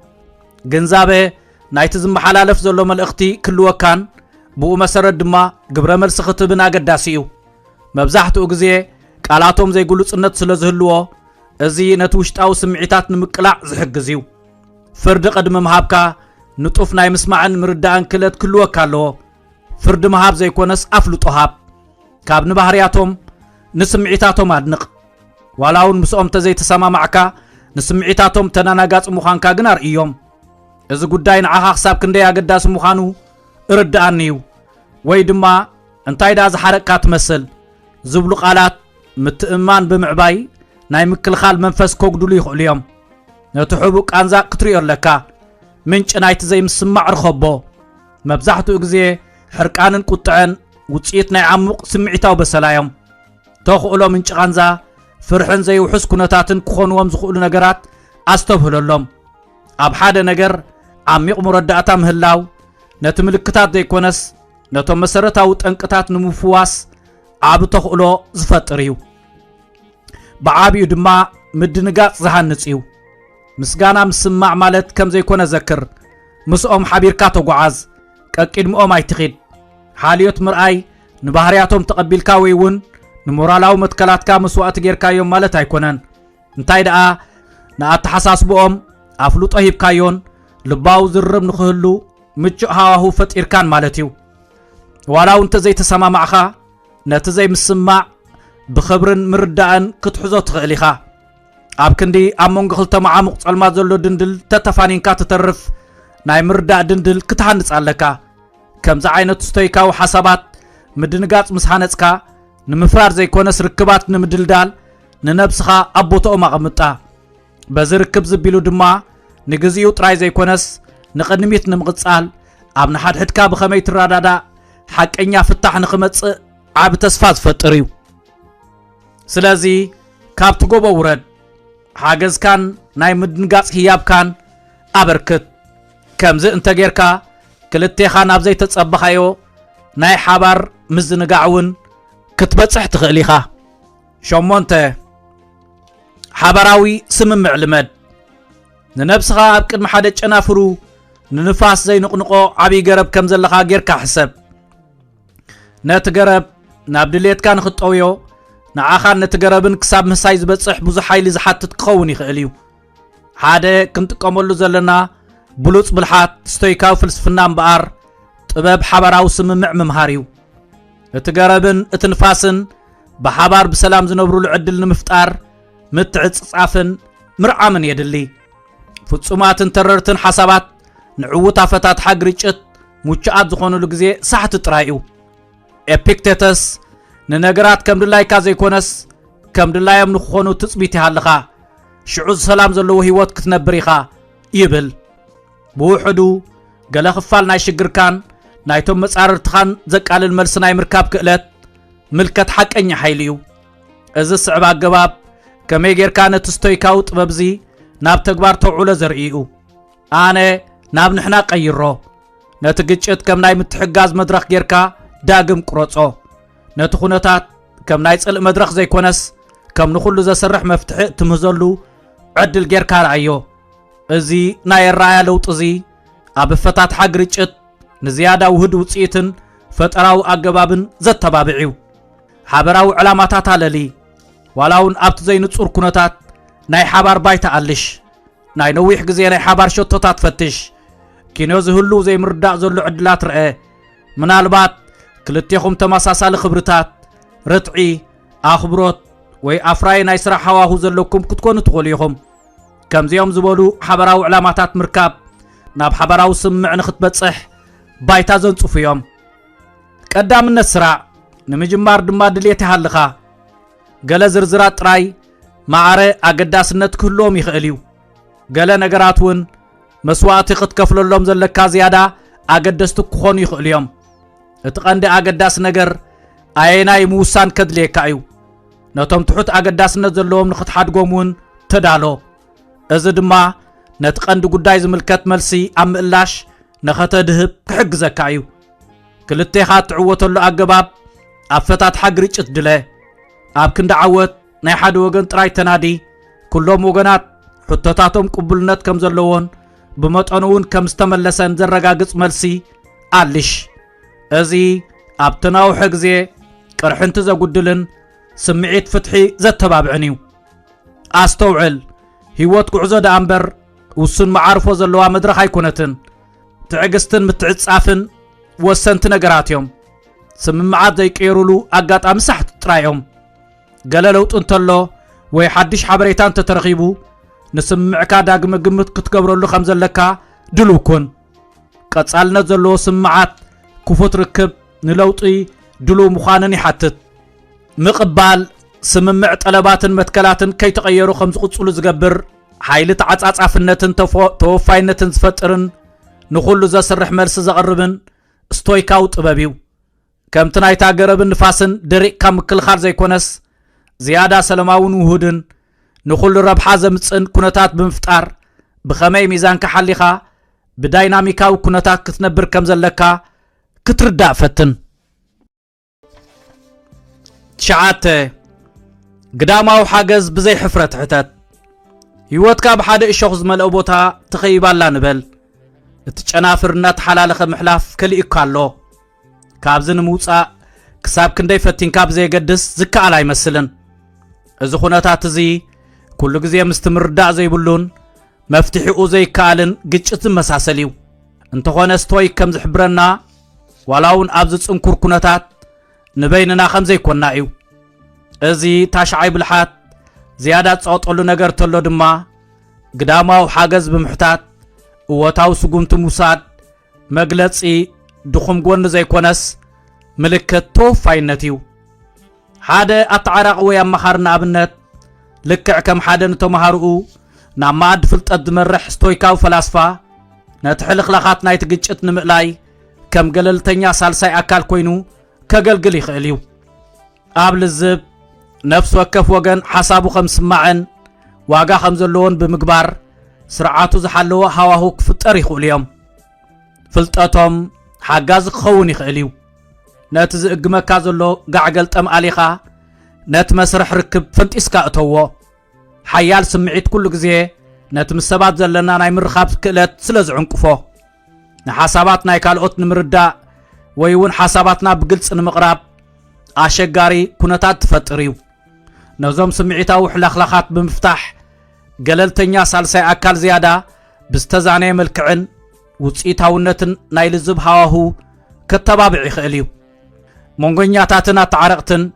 گنزابه ناي تزم حلالف زلو ملختي كلوكان بو مسرد دما ግብረ መልስ ختبنا قداسيو مبزحتو غزي قالاتهم زي ግሉጽነት ስለዝህልዎ ازي نتوشطاو سمعيتات نمقلاع زحግዝዩ فرد قدم مهابكا نطوف ناي مسمعن مردان كلت كلوك كالو فرد مهاب زي كونس افلطو هاب كاب نبهرياتهم نسمعيتاتهم ادنق ولاون مسوم تزي تسمع معكا نسمعيتاتهم تناناغاص مخانكا غنار ايوم እዚ ጉዳይ ንዓኻ حساب ክንደይ አገዳስ ምዃኑ እርዳአኒዩ ወይ ድማ እንታይ ዳ ዝሓረቅካ ትመስል ዝብሉ ቃላት ምትእማን ብምዕባይ ናይ ምክልኻል መንፈስ ኮግድሉ ይኽእሉ እዮም ነትሕቡ ቃንዛ ክትሪኦ ለካ ምንጭ ናይቲ ዘይምስማዕ ረኸቦ መብዛሕትኡ ግዜ ሕርቃንን ቁጥዐን ውጽኢት ናይ ዓሙቕ ስምዒታው በሰላዮም ተኽእሎ ምንጭ ቃንዛ ፍርሕን ዘይውሕስ ኩነታትን ክኾንዎም ዝኽእሉ ነገራት ኣስተብህለሎም ኣብ ሓደ ነገር ዓሚቕ መረዳእታ ምህላው ነቲ ምልክታት ዘይኮነስ ነቶም መሰረታዊ ጠንቅታት ንምፍዋስ ዓብ ተኽእሎ ዝፈጥር እዩ ብዓብዩ ድማ ምድንጋጽ ዝሃንጽ እዩ ምስጋና ምስማዕ ማለት ከም ዘይኮነ ዘክር ምስኦም ሓቢርካ ተጓዓዝ ቀቂድምኦም ኣይትኺድ ሓልዮት ምርኣይ ንባህርያቶም ተቐቢልካ ወይ እውን ንሞራላዊ መትከላትካ መስዋዕቲ ጌርካዮም ማለት ኣይኮነን እንታይ ደኣ ንኣተሓሳስብኦም ኣፍሉጦ ሂብካዮን ልባው ዝርብ ንኽህሉ ምቹእ ሃዋሁ ፈጢርካን ማለት እዩ ዋላው እንተዘይተሰማማዕኻ ነቲ ዘይምስማዕ ብኽብርን ምርዳእን ክትሕዞ ትኽእል ኢኻ ኣብ ክንዲ ኣብ መንጎ ክልተ መዓሙቕ ጸልማት ዘሎ ድንድል ተተፋኒንካ ትተርፍ ናይ ምርዳእ ድንድል ክትሃንጽ ኣለካ ከምዚ ዓይነት ስቶይካዊ ሓሳባት ምድንጋጽ ምስ ሃነጽካ ንምፍራር ዘይኮነስ ርክባት ንምድልዳል ንነብስኻ ኣብ ቦትኦም ኣቐምጣ በዚ ርክብ ዝቢሉ ድማ ንግዚኡ ጥራይ ዘይኮነስ ንቕድሚት ንምቕጻል ኣብ ንሓድሕድካ ብኸመይ ትረዳዳእ ሓቀኛ ፍታሕ ንኽመጽእ ዓብ ተስፋ ዝፈጥር እዩ ስለዚ ካብቲ ጎቦ ውረድ ሓገዝካን ናይ ምድንጋጽ ህያብካን ኣበርክት ከምዚ እንተ ጌርካ ክልቴኻ ናብ ዘይተጸበኻዮ ናይ ሓባር ምዝንጋዕ እውን ክትበጽሕ ትኽእል ኢኻ 8 ሓባራዊ ስምምዕ ልመድ ንነብስኻ ኣብ ቅድሚ ሓደ ጨናፍሩ ንንፋስ ዘይንቕንቆ ዓብይ ገረብ ከም ዘለኻ ጌርካ ሕሰብ ነቲ ገረብ ናብ ድሌትካ ንኽጠውዮ ንዓኻን ነቲ ገረብን ክሳብ ምሳይ ዝበጽሕ ብዙሕ ሓይሊ ዝሓትት ክኸውን ይኽእል እዩ ሓደ ክንጥቀመሉ ዘለና ብሉጽ ብልሓት ስቶይካዊ ፍልስፍና እምበኣር ጥበብ ሓባራዊ ስምምዕ ምምሃር እዩ እቲ ገረብን እቲ ንፋስን ብሓባር ብሰላም ዝነብሩሉ ዕድል ንምፍጣር ምትዕጽጻፍን ምርዓምን የድሊ ፍጹማትን ተረርትን ሓሳባት ንዕውት ኣፈታት ሓግርጭት ሙችኣት ዝኾኑሉ ግዜ ሳሕቲ ጥራይ እዩ ኤፒክቴተስ ንነገራት ከም ድላይካ ዘይኮነስ ከም ድላዮም ንክኾኑ ትጽቢት ይሃለኻ ሽዑ ሰላም ዘለዎ ህይወት ክትነብር ኢኻ ይብል ብውሕዱ ገለ ክፋል ናይ ሽግርካን ናይቶም መጻርርትኻን ዘቃልል መልሲ ናይ ምርካብ ክእለት ምልከት ሓቀኛ ሓይሊ እዩ እዚ ስዕብ ኣገባብ ከመይ ጌርካ ነቲ ስቶይካዊ ጥበብዚ ናብ ተግባር ተውዕሎ ዘርኢ እዩ ኣነ ናብ ንሕና ቀይሮ ነቲ ግጭት ከም ናይ ምትሕጋዝ መድረኽ ጌርካ ዳግም ቁረጾ ነቲ ኩነታት ከም ናይ ጽልእ መድረኽ ዘይኮነስ ከም ንኹሉ ዘሰርሕ መፍትሒ ትምህዘሉ ዕድል ጌርካ ረኣዮ እዚ ናይ ኣረኣያ ለውጢ እዚ ኣብ እፈታት ሓግርጭት ንዝያዳ ውህድ ውፅኢትን ፈጠራዊ ኣገባብን ዘተባብዕዩ ሓበራዊ ዕላማታት ኣለሊ ዋላውን ኣብቲ ዘይንጹር ኩነታት ናይ ሓባር ባይታ ኣልሽ ናይ ነዊሕ ግዜ ናይ ሓባር ሸቶታት ፈትሽ ኪኖ ዝህሉ ዘይምርዳእ ዘሎ ዕድላት ርአ ምናልባት ክልቴኹም ተመሳሳሊ ክብርታት ርትዒ ኣኽብሮት ወይ ኣፍራይ ናይ ስራሕ ሃዋሁ ዘለኩም ክትኮኑ ትኽእሉ ኢኹም ከምዚኦም ዝበሉ ሓበራዊ ዕላማታት ምርካብ ናብ ሓበራዊ ስምምዕ ንኽትበጽሕ ባይታ ዘንጽፉ እዮም ቀዳምነት ስራዕ ንምጅማር ድማ ድሌት ይሃልኻ ገለ ዝርዝራት ጥራይ ማዕረ ኣገዳስነት ክህልዎም ይኽእል እዩ ገለ ነገራት እውን መስዋዕቲ ክትከፍለሎም ዘለካ ዝያዳ ኣገደስቲ ክኾኑ ይኽእሉ እዮም እቲ ቀንዲ ኣገዳስ ነገር ኣየናይ ምውሳን ከድልየካ እዩ ነቶም ትሑት ኣገዳስነት ዘለዎም ንኽትሓድጎም እውን ተዳሎ እዚ ድማ ነቲ ቀንዲ ጉዳይ ዝምልከት መልሲ ኣብ ምእላሽ ነኸተድህብ ክሕግዘካ እዩ ክልቴኻ ትዕወተሉ ኣገባብ ኣብ ፈታት ሓግርጭት ድለ ኣብ ክንዲ ዓወት ናይ ሓደ ወገን ጥራይ ተናዲ ኩሎም ወገናት ሕቶታቶም ቅቡልነት ከም ዘለዎን ብመጠኑ እውን ከም ዝተመለሰን ዘረጋግጽ መልሲ ኣልሽ እዚ ኣብ ተናውሒ ግዜ ቅርሕንቲ ዘጉድልን ስምዒት ፍትሒ ዘተባብዕን እዩ ኣስተውዕል ህይወት ጉዕዞ ደኣ እምበር ውሱን መዓርፎ ዘለዋ መድረኽ ኣይኮነትን ትዕግስትን ምትዕጻፍን ወሰንቲ ነገራት እዮም ስምምዓት ዘይቀየሩሉ ኣጋጣሚ ሳሕቲ ጥራዮም ገለ ለውጢ እንተሎ ወይ ሓድሽ ሓበሬታ እንተተረኺቡ ንስምምዕካ ዳግመ ግምት ክትገብረሉ ከም ዘለካ ድሉው ኩን ቀጻልነት ዘለዎ ስምምዓት ክፉት ርክብ ንለውጢ ድሉው ምዃንን ይሓትት ምቕባል ስምምዕ ጠለባትን መትከላትን ከይተቐየሩ ከም ዝቕጽሉ ዝገብር ሓይሊ ተዓጻጻፍነትን ተወፋይነትን ዝፈጥርን ንኹሉ ዘስርሕ መልሲ ዘቕርብን ስቶይካዊ ጥበብ እዩ ከምቲ ናይታ ገረብን ንፋስን ደሪቕካ ምክልኻል ዘይኮነስ ዝያዳ ሰላማውን ውሁድን ንኹሉ ረብሓ ዘምጽን ኩነታት ብምፍጣር ብኸመይ ሚዛንካ ሓሊኻ ብዳይናሚካዊ ኩነታት ክትነብር ከም ዘለካ ክትርዳእ ፈትን شعات قداماو حاجز بزي حفرة حتت هيوتك بحد الشخص زمل أبوتا تخيب الله نبل تتشنافر نات حلال محلاف كلي إكالو كابزن موسى كساب كندي فتين كاب زي قدس زكا على يمثلن إذا خونات زي كل جزية مستمر دا زي بلون مفتحي زي كالن قجت مساسليو انت خونا استوي كم زحبرنا ولاون أبزت انكور كوناتات نبيننا خمزة يكوننا إيو ازي تاشعي بالحات زيادة صوت قلو نگر تلو دما قداماو حاجز بمحتات ووتاو سقومت موساد مقلتسي دخم قون زي كونس ملكة توف فاينتيو حادة أتعرق ويا مخارنا ابنت لكع كم حادة نتو مهارقو نعماد فلت أدمرح ستويكاو فلاسفا نتحلق لخاتنا يتقجت نمقلاي كم قلل تنيا سالساي أكال كوينو كقلقل يخيليو قابل الزب نفس وكف وغن حسابو خمس معن واقا خمزلون بمقبار سرعاتو زحلو هواهو كفتر يخوليهم فلتاتهم حقاز خون يخيليو نتز اقمكا زلو قعقلت ام آليخا نت مسرح ركب فنت اسكا اتوو حيال سمعيت كل قزيه نت مسابات زلنا ناي مرخاب كلت سلز عنقفو نحاسابات ناي كالوت نمردا ويون حساباتنا بقلص نمقراب أشجاري كنتات تفتريو نظام سمعيتاو حلخلخات بمفتاح قلل تنيا سالسي أكال زيادة بستزاني ملكعن وصيتاونتن نايل الزب هواهو كتبابعي خيليو مونغنياتاتنا تعرقتن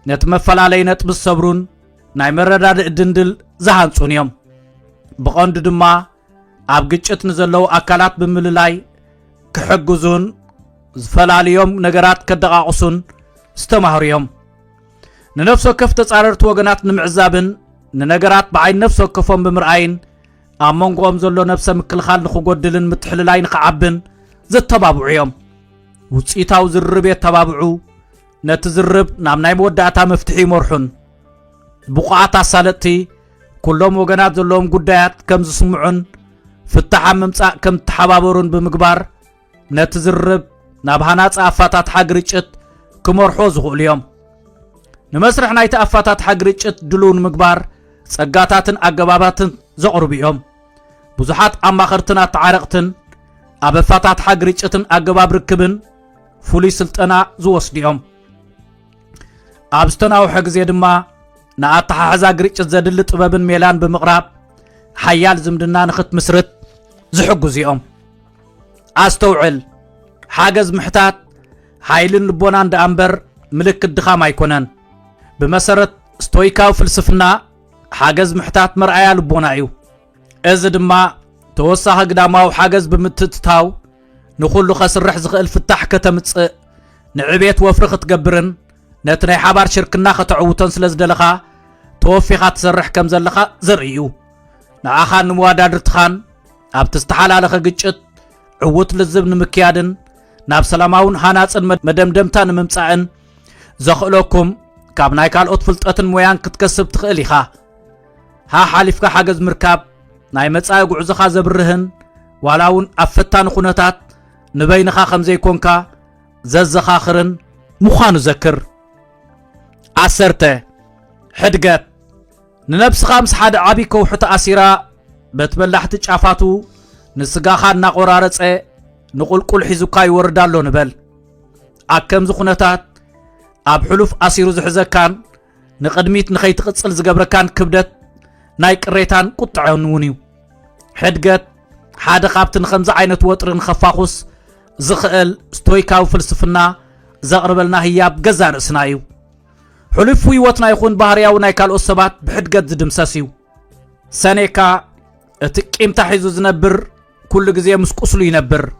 نتمفل علينا بالصبرون ناي مرداد الدندل زهان صونيوم بقوند دما عبقجت نزلو أكالات بمللاي كحقوزون زفلاليوم نقرات كدقاقصون استمهريوم ننفسو كف تصاررت وغنات نمعزابن ننقرات بعين نفسو كفون بمرأين أمونقوم زلو نفسه مكلخال نخو قدلن متحللاين خعبن زد تبابعيوم وصيتاو زربيت تبابعو نتزرب نامناي موداتا مفتحي مرحون بقعاتا سالتي كلهم وغنات زلوهم قدايات كم زسمعون فتحا ممساء كم تحبابرون بمقبار نتزرب نابهانات أفاتات حق رجت كمرحو زغو اليوم نمسرح نايت أفاتات حق رجت دلون مقبار سقاتاتن أقباباتن زغرب يوم بزحات أماخرتنا تعارقتن أبفاتات حق رجتن أقباب ركبن فولي سلطنا زوصد يوم أبستنا وحق زيدما ناقتها حزاق رجت زدل طبابن ميلان بمقراب حيال زمدنا نخت مسرت زحقو زيوم أستوعل حاجز محتات حايلن لبونان دا أمبر ملك الدخام يكونن بمسرت ستويكاو فلسفنا حاجز محتات مرعيا لبونايو ازد ما توساها قداماو حاجز بمتتتاو نخلو خسر رح زغل فتح كتمتص نعبيت وفرخ تقبرن نتناي حبار شركنا خطعوتن سلزدلخا توفيخا تسرح كم زلخا زرعيو نعاخان نموادار تخان ابتستحالالخا قجت عوت لزب نمكيادن ناب سلاماون هاناتن مدمدمتا نممصاعن زخلوكم كاب ناي كالوت فلطتن مويان كتكسب تخليخا ها حالفكا حاجز مركاب ناي مصاي غعزخا زبرهن والاون افتا نخونتات نبينخا خمزي كونكا ززخاخرن مخانو ذكر عسرته حدقت ننبس خامس حد عبي كوحت اسيرا بتبلحت ጫፋቱ نسغاخا ناقورارص نقلقل حزوكا يوردالو نبل اكم زخنتات اب حلف اسيرو زحزكان نقدميت نخيت قصل زغبركان كبدت ناي قريتان قطعونونيو حدقت حدا خابتن خمزه عينت وطرن خفاخوس زخل ستويكاو فلسفنا زقربلنا هياب غزان اسنايو حلف ويوتنا يكون بحرياو ناي كالو سبات بحدقت زدمساسيو سنيكا اتقيم تحيزو زنبر كل غزيه مسقسلو ينبر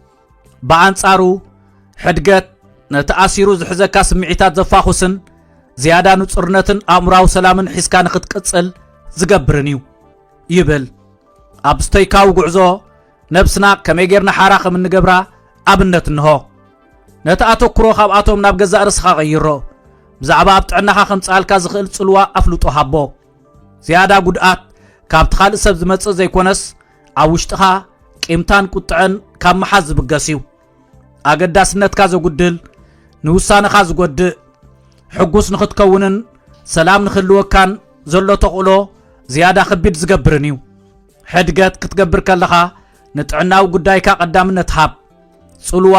بانصارو حدقت نتاسيرو زحزكا سمعيتات زفاخوسن زياده نصرنتن امراو سلامن حسكان خطقصل زغبرنيو يبل ابستيكاو غعزو نفسنا كميغيرنا حراخ من نغبرا ابنت نهو نتاتو كرو خاباتهم ناب غزا رسخا غيرو بزعبا ابطعناخا خمصالكا زخل صلوا افلطو حبو زياده غدات كابت خال سب زمص زيكونس اوشتخا قيمتان قطعن كام محز بغسيو ኣገዳስነትካ ዘጉድል ንውሳነኻ ዝጎድእ ሕጉስ ንኽትከውንን ሰላም ንኽህልወካን ዘሎ ተቕሎ ዝያዳ ከቢድ ዝገብርን እዩ ሕድገት ክትገብር ከለኻ ንጥዕናዊ ጉዳይካ ቀዳምነት ሃብ ጽልዋ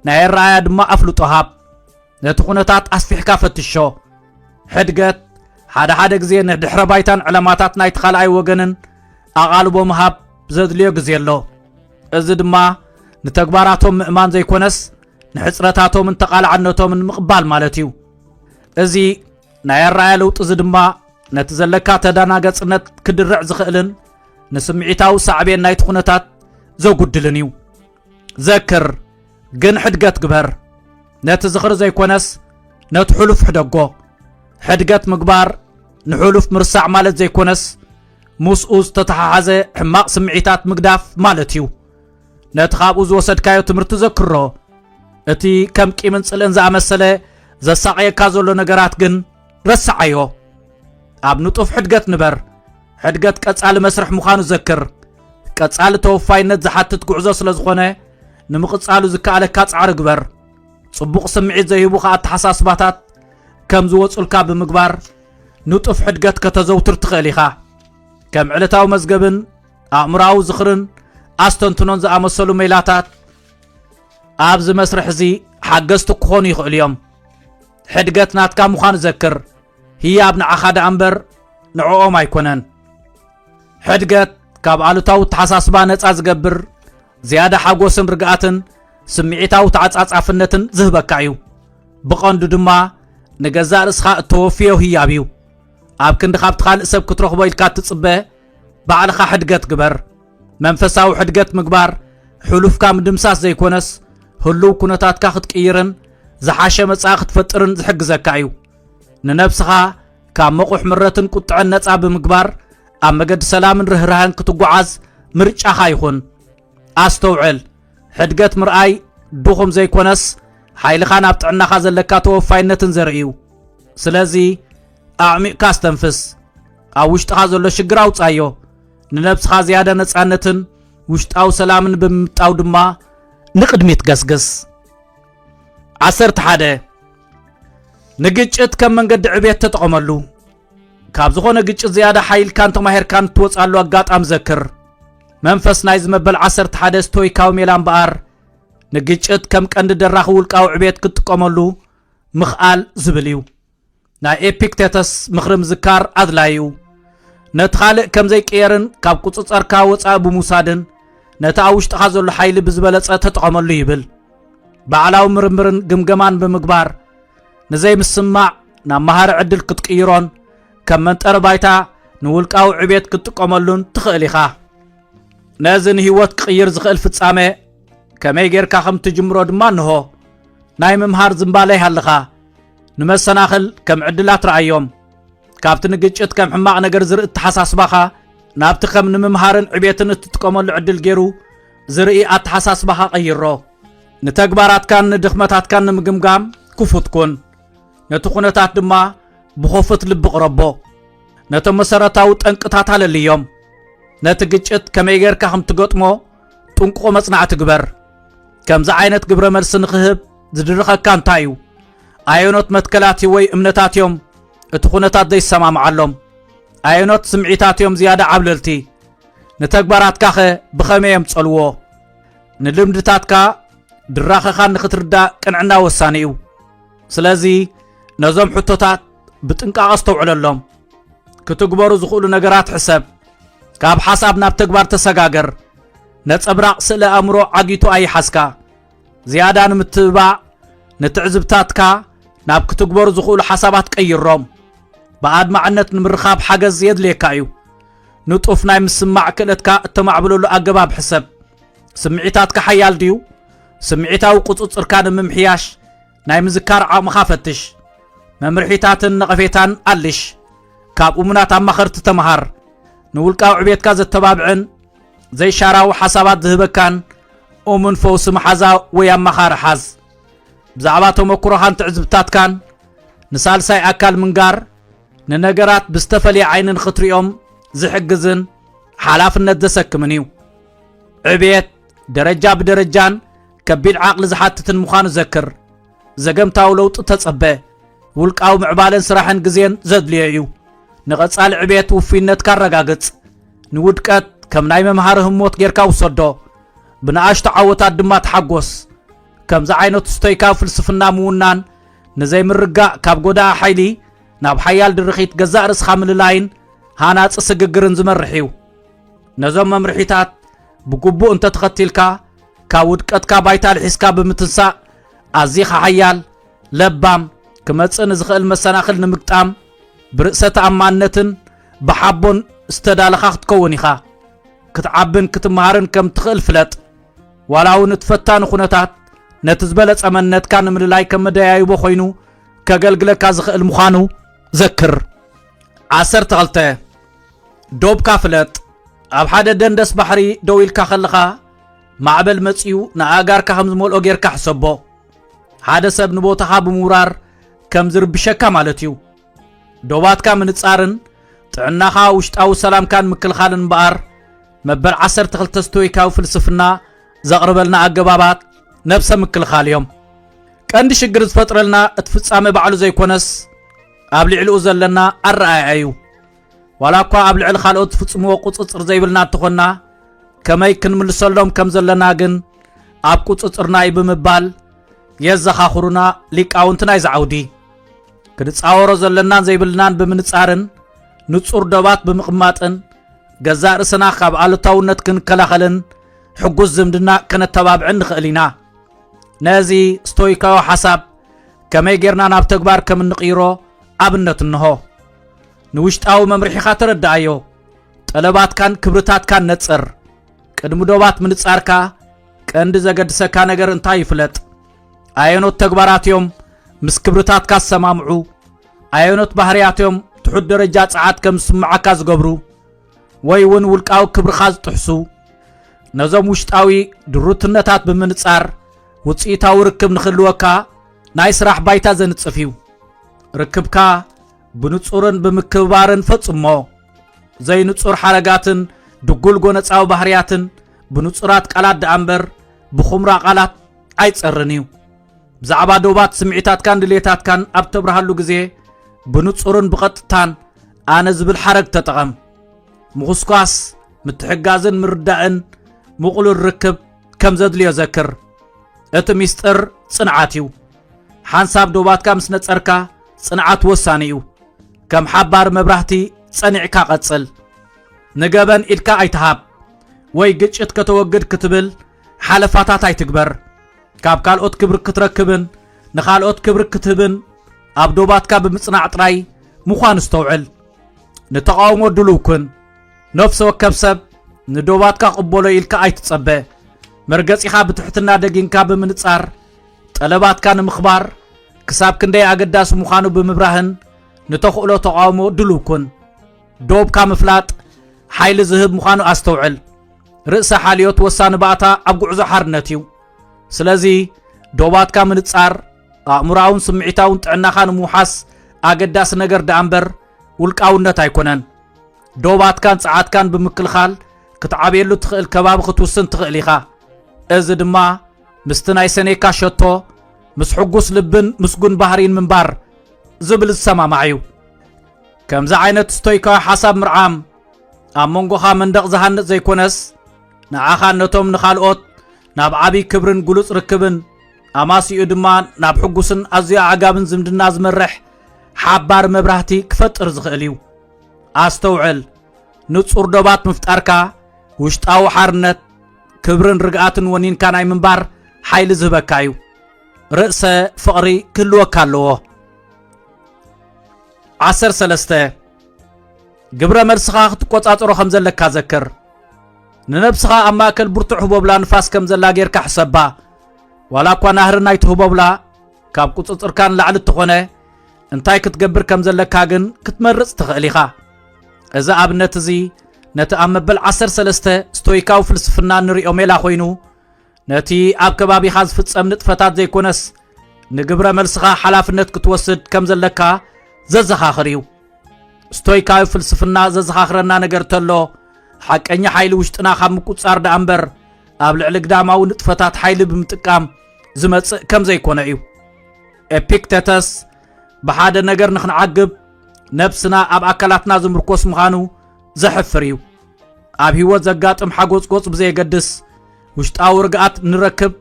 ናይ ራእያ ድማ ኣፍልጦ ሃብ ነቲ ኩነታት ኣስፊሕካ ፈትሾ ሕድገት ሓደ ግዜ ንድሕረ ባይታን ዕላማታት ናይቲ ካልኣይ ወገንን ኣቓልቦ ምሃብ ዘድልዮ ግዜ ኣሎ እዚ ድማ ንተግባራቶም ምእማን ዘይኮነስ ንሕፅረታቶምን ተቓልዓነቶምን ምቕባል ማለት እዩ እዚ ናይ ራእያ ለውጢ እዚ ድማ ነቲ ዘለካ ተደናገጽነት ክድርዕ ዝኽእልን ንስምዒታዊ ሳዕቤን ናይቲ ኩነታት ዘጉድልን እዩ ዘክር ግን ሕድገት ግበር ነቲ ዝኽሪ ዘይኮነስ ነቲ ሕሉፍ ሕደጎ ሕድገት ምግባር ንሕሉፍ ምርሳዕ ማለት ዘይኮነስ ምስኡ ዝተተሓሓዘ ሕማቕ ስምዒታት ምግዳፍ ማለት እዩ ነቲ ካብኡ ዝወሰድካዮ ትምህርቲ ዘክሮ እቲ ከም ቂምን ጽልእን ዝኣመሰለ ዘሳቀየካ ዘሎ ነገራት ግን ረሳዓዮ ኣብ ንጡፍ ሕድገት ንበር ሕድገት ቀጻሊ መስርሕ ምዃኑ ዘክር ቀጻሊ ተወፋይነት ዝሓትት ጉዕዞ ስለ ዝኾነ ንምቕጻሉ ዝከኣለካ ጻዕሪ ግበር ጽቡቕ ስምዒት ዘይህቡኻ ኣተሓሳስባታት ከም ዝወጹልካ ብምግባር ንጡፍ ሕድገት ከተዘውትር ትኽእል ኢኻ ከም ዕለታዊ መዝገብን ኣእምራዊ ዝኽርን ኣስተንትኖን ዝኣመሰሉ ሜላታት ኣብዚ መስርሕ እዚ ሓገዝቲ ክኾኑ ይኽእሉ እዮም ሕድገት ናትካ ምዃኑ ዘክር ህያብ ንዓኻ ደኣ እምበር ንዕኦም ኣይኮነን ሕድገት ካብ ኣሉታዊ ተሓሳስባ ነፃ ዝገብር ዝያዳ ሓጎስን ርግኣትን ስምዒታዊ ተዓጻጻፍነትን ዝህበካ እዩ ብቐንዱ ድማ ንገዛእ ርእስኻ እተወፍዮ ህያብ እዩ ኣብ ክንዲ ካብቲ ካልእ ሰብ ክትረኽቦ ኢልካ እትጽበ ባዕልኻ ሕድገት ግበር መንፈሳዊ ሕድገት ምግባር ሕሉፍካ ምድምሳስ ዘይኮነስ ህልው ኩነታትካ ክትቅይርን ዝሓሸ መጻኢ ክትፈጥርን ዝሕግዘካ እዩ ንነብስኻ ካብ መቑሕ ምረትን ቁጥዕን ነፃ ብምግባር ኣብ መገዲ ሰላምን ርህራህን ክትጓዓዝ ምርጫኻ ይኹን ኣስተውዕል ሕድገት ምርኣይ ድኹም ዘይኮነስ ሓይልኻ ናብ ጥዕናኻ ዘለካ ተወፋይነትን ዘርኢ እዩ ስለዚ ኣዕሚቕካ ኣስተንፍስ ኣብ ውሽጥኻ ዘሎ ሽግር ኣውፃዮ ንነብስኻ ዝያዳ ነፃነትን ውሽጣዊ ሰላምን ብምምጣው ድማ ንቅድሚት ገስግስ 11 ንግጭት ከም መንገዲ ዕብየት ተጠቐመሉ ካብ ዝኾነ ግጭት ዝያዳ ሓይልካን ተማሂርካን ትወፃሉ ኣጋጣሚ ዘክር መንፈስ ናይ ዝመበል 11 ስቶይካዊ ሜላ እምበኣር ንግጭት ከም ቀንዲ ደራኺ ውልቃዊ ዕብየት ክትጥቀመሉ ምኽኣል ዝብል እዩ ናይ ኤፒክቴተስ ምኽሪ ምዝካር ኣድላይ እዩ ነቲ ካልእ ከም ዘይቅየርን ካብ ቁፅፀርካ ወፃኢ ብምውሳድን ነቲ ኣብ ውሽጥኻ ዘሎ ሓይሊ ብዝበለፀ ተጠቐመሉ ይብል ባዕላዊ ምርምርን ግምገማን ብምግባር ንዘይምስማዕ ናብ መሃሪ ዕድል ክትቅይሮን ከም መንጠረ ባይታ ንውልቃዊ ዕብየት ክትጥቀመሉን ትኽእል ኢኻ ነዚ ንህይወት ክቕይር ዝኽእል ፍጻሜ ከመይ ጌርካ ከም ትጅምሮ ድማ እንሆ ናይ ምምሃር ዝምባለ ይሃልኻ ንመሰናኽል ከም ዕድላት ረኣዮም ካብቲ ንግጭት ከም ሕማቕ ነገር ዝርኢ እተሓሳስባኻ ናብቲ ከም ንምምሃርን ዕብየትን እትጥቀመሉ ዕድል ገይሩ ዝርኢ ኣተሓሳስባኻ ቀይሮ ንተግባራትካን ንድኽመታትካን ንምግምጋም ክፉት ኩን ነቲ ኩነታት ድማ ብኸፉት ልቢ ቅረቦ ነቶም መሰረታዊ ጠንቅታት ኣለልዮም ነቲ ግጭት ከመይ ጌርካ ከም ትገጥሞ ጥንቁቆ መጽናዕቲ ግበር ከምዚ ዓይነት ግብረ መልሲ ንኽህብ ዝድርኸካ እንታይ እዩ ኣየኖት መትከላት ወይ እምነታት እዮም እቲ ኩነታት ዘይሰማምዓሎም ኣየኖት ስምዒታት እዮም ዝያዳ ዓብለልቲ ንተግባራትካ ኸ ብኸመይ እዮም ጸልዎ ንልምድታትካ ድራኸኻ ንኽትርዳእ ቅንዕና ወሳኒ እዩ ስለዚ ነዞም ሕቶታት ብጥንቃቐ ዝተውዕለሎም ክትግበሩ ዝኽእሉ ነገራት ሕሰብ ካብ ሓሳብ ናብ ተግባር ተሰጋገር ነጸብራቕ ስእለ ኣእምሮ ዓጊቱ ኣይሓስካ ዝያዳ ንምትብባዕ ንትዕዝብታትካ ናብ ክትግበሩ ዝኽእሉ ሓሳባት ቀይሮም ብኣድማዕነት ንምርኻብ ሓገዝ የድልየካ እዩ ንጡፍ ናይ ምስማዕ ክእለትካ እተማዕብለሉ ኣገባብ ሕሰብ ስምዒታትካ ሓያል ድዩ ስምዒታዊ ቁፅፅርካ ንምምሕያሽ ናይ ምዝካር ዓቕምኻ ፈትሽ መምርሒታትን ነቐፌታን ኣልሽ ካብ እሙናት ኣማኸርቲ ተመሃር ንውልቃዊ ዕብየትካ ዘተባብዕን ዘይሻራዊ ሓሳባት ዝህበካን እሙን ፈውሲ መሓዛ ወይ ኣማኻሪ ሓዝ ብዛዕባ ተመክሮኻን ትዕዝብታትካን ንሳልሳይ ኣካል ምንጋር ንነገራት ብዝተፈልየ ዓይኒ ንኽትሪኦም ዝሕግዝን ሓላፍነት ዘሰክምን እዩ ዕብየት ደረጃ ብደረጃን كبيد عقل زحاتتن مخانو ذكر زقمتاو لوط تصبه ولقاو معبالن سراحن غزين زدليو نقصال عبيت وفينت كارغاغص نودقت كم ناي ممهارهم موت غيركا وصدو بناش تعوتات دما تحغوس كم ዛ عينت ستويكا فلسفنا مونان نزي مرغا كاب غودا حيلي ناب حيال درخيت غزا رس خامل لاين هاناص سغغرن زمرحيو نزوم ممرحيتات بقبو انت تختيلكا كاودقتكا بايتال حسكا بمتنسا ازيخ حيال لبام كمصن زخل مسناخل نمقطام برئسه امانتن بحبون استدالخا تكونيخا كتعبن كتمهارن كم تخل فلط ولاو نتفتان خنتات نتزبل صمنت كان مللاي كمدايو خوينو كغلغلكا زخل مخانو ذكر 12 دوب كافلت اب حدا دندس بحري دويلكا خلخا معبل مصيو ناغاركا خمز مولو غيركا حسبو حدا سب نبوتها بمورار كم زرب شكا مالتيو دوباتكا من تصارن طعناخا وشطاو سلام كان مكلخالن بار مبل 12 ستويكاو فلسفنا زقربلنا اجبابات نفس مكلخاليوم كاندي شجر زفطرلنا اتفصامه بعلو زيكونس ابلعلو زلنا الرأيو ولاكو ابلعل خالوت فصمو قصصر زيبلنا تخنا كماي كنملسلهم كم زلنا جن اب قصصرنا يبمبال يزخاخرونا ليقاونتنا يزعودي كدصاورو زلنا زيبلنا بمنصارن نصور دبات بمقماطن غزا رسنا خاب علتاونت كنكلاخلن حجوز زمدنا كنتبابعن نخلينا نازي ستويكاو حساب كماي غيرنا ناب تغبار كم نقيرو ابنت انهو نوشطاو ممرحيخا تردايو طلبات كان كبرتات كان نصر قدم دوبات منصاركا قند زغدسكا ነገር እንታይ ይፍለጥ አየኖት ተግባራትዮም ምስ ክብርታት ካሰማምዑ አየኖት ባህሪያትዮም ትሑት ደረጃ ጻዓት ከም ስምዓካ ዝገብሩ ወይ ውን ውልቃው ክብርኻ ዝጥሕሱ ነዞም ውሽጣዊ ድሩትነታት ብምንጻር ውጽኢታው ርክብ ንኽልወካ ናይ ስራሕ ባይታ ዘንጽፊው ርክብካ ብንጹርን ብምክባርን ፈጽሞ ዘይንጹር ሓረጋትን ድጉል ጎነጻው ባህሪያትን ብንጹራት ቃላት ደአምበር ብኹምራ ቃላት ኣይጸርኒው ብዛዕባ ዶባት ስምዒታት ካን ድሌታት ካን ኣብ ተብርሃሉ ግዜ ብንጹርን ብቐጥታን ኣነ ዝብል ሓረግ ተጠቐም مخسكاس متحجازن مرداءن مقل الركب كم زدلي ذكر اتميستر صنعاتيو حنساب دوبات كم سنصركا صنعات وسانيو كم حبار مبراهتي صنعكا قصل نغبن إلكا ايتهاب وي ግጭት ከተወገድ ክትብል ሓለፋታት አይትግበር ካብ ካልኦት ክብር ክትረክብን ንኻልኦት ክብር ክትህብን ኣብ ዶባትካ ብምጽናዕ ጥራይ ምዃን ዝተውዕል ንተቃውሞ ድሉኩን نفس وكبسب ندوباتكا قبولو إلكا ايتتصبه مرغصيخا بتحتنا دغينكا بمنصار طلباتكا نمخبار كساب كندي اگداس مخانو بمبراهن نتخولو تقاومو دلوكن دوبكا مفلاط حيل زهب مخانو استوعل رئس حاليوت وسان باتا ابغعزو حرنتيو سلازي دوباتكا منصار امراون سمعيتاون طعناخان موحاس اگداس نگر دامبر ولقاونت ايكونن دوبات كان ساعات كان بمكلخال كتعابيلو تخيل كباب ختوسن تخيليخا از دما مستناي سنيكا شتو مسحقوس لبن مسجون بحرين منبار زبل السما معيو كم ذا عينت ستويكا حساب مرعام امونغوخا مندق زهانت زيكونس نعاخا نتوم نخالقوت ناب عبي كبرن قلوص ركبن اماسيو دما ناب حقوسن ازيا عقابن زمدنا زمرح حبار مبراهتي كفت ارزخليو استوعل نصور دوبات مفتاركا وشطاو حرنت كبرن رقاتن ونين كان اي منبار حيل زبكايو رأس فقري كلو كالو 13 قبر مرسخا تقوطاطرو خمزلك ذكر ننبسخا اما كل برتع بوبلا نفاس كمزلا غيركا حسبا ولا كو نهر نايت بوبلا كاب قصصر كان لعل تخونه انتاي كتقبر كمزلكا جن كتمرص تخليخا اذا ابنت زي نتامبل 13 ستويكاو فلسفنا نريو ميلا خوينو نتي اب كبابي خاز فصم نطفتات زيكونس نغبره ملسخا حلافنت كتوسد كمزلكا ززخاخريو ستويكاو فلسفنا ززخاخرنا نغر تلو حقኛ ኃይል ውሽጥና خام قصار دامبر ኣብ ልዕሊ ግዳማዊ ንጥፈታት ሓይሊ ብምጥቃም ዝመጽእ ከም ዘይኮነ እዩ ኤፒክቴተስ ብሓደ ነገር ንኽንዓግብ ነብስና ኣብ ኣካላትና ዝምርኮስ ምዃኑ ዘሕፍር እዩ ኣብ ህይወት ዘጋጥም ሓጎስ ጎጽ ብዘየገድስ ውሽጣዊ ርግኣት ንረክብ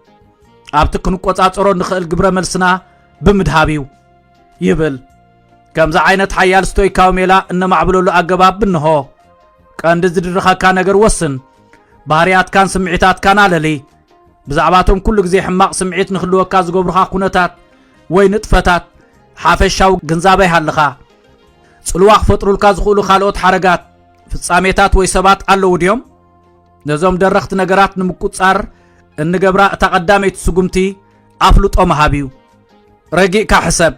ኣብቲ ክንቆጻጸሮ ንኽእል ግብረ መልስና ብምድሃብ እዩ ይብል ከምዛ ዓይነት ሓያል ስቶይካዊ ሜላ እነማዕብለሉ ኣገባብ ብንሆ ቀንዲ ዝድርኸካ ነገር ወስን ባህርያትካን ስምዒታትካን ኣለሊ ብዛዕባቶም ኩሉ ግዜ ሕማቕ ስምዒት ንኽልወካ ዝገብሩኻ ኩነታት ወይ ንጥፈታት ሓፈሻዊ ግንዛበ ይሃልኻ ጽልዋ ክፈጥሩልካ ዝኽእሉ ካልኦት ሓረጋት ፍጻሜታት ወይ ሰባት ኣለዉ ድዮም ነዞም ደረኽቲ ነገራት ንምቁጻር እንገብራ እታ ቀዳመይቲ ስጉምቲ ኣፍልጦ መሃብ እዩ ረጊእካ ሕሰብ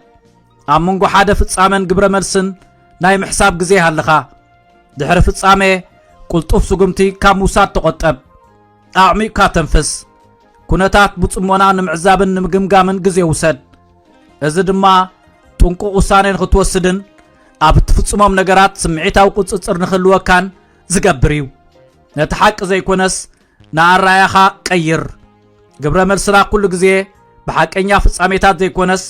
ኣብ መንጎ ሓደ ፍጻመን ግብረ መልስን ናይ ምሕሳብ ግዜ ይሃልኻ ድሕሪ ፍጻሜ ቁልጡፍ ስጉምቲ ካብ ምውሳድ ተቖጠብ ኣዕሚቕካ ተንፍስ ኩነታት ብጽሞና ንምዕዛብን ንምግምጋምን ግዜ ውሰድ እዚ ድማ ጥንቁቕ ውሳነ ንኽትወስድን ኣብ እትፍጽሞም ነገራት ስምዒታዊ ቁጽጽር ንኽህልወካን ዝገብር እዩ ነቲ ሓቂ ዘይኮነስ ንኣረኣያኻ ቀይር ግብረ መልስና ኩሉ ግዜ ብሓቀኛ ፍጻሜታት ዘይኮነስ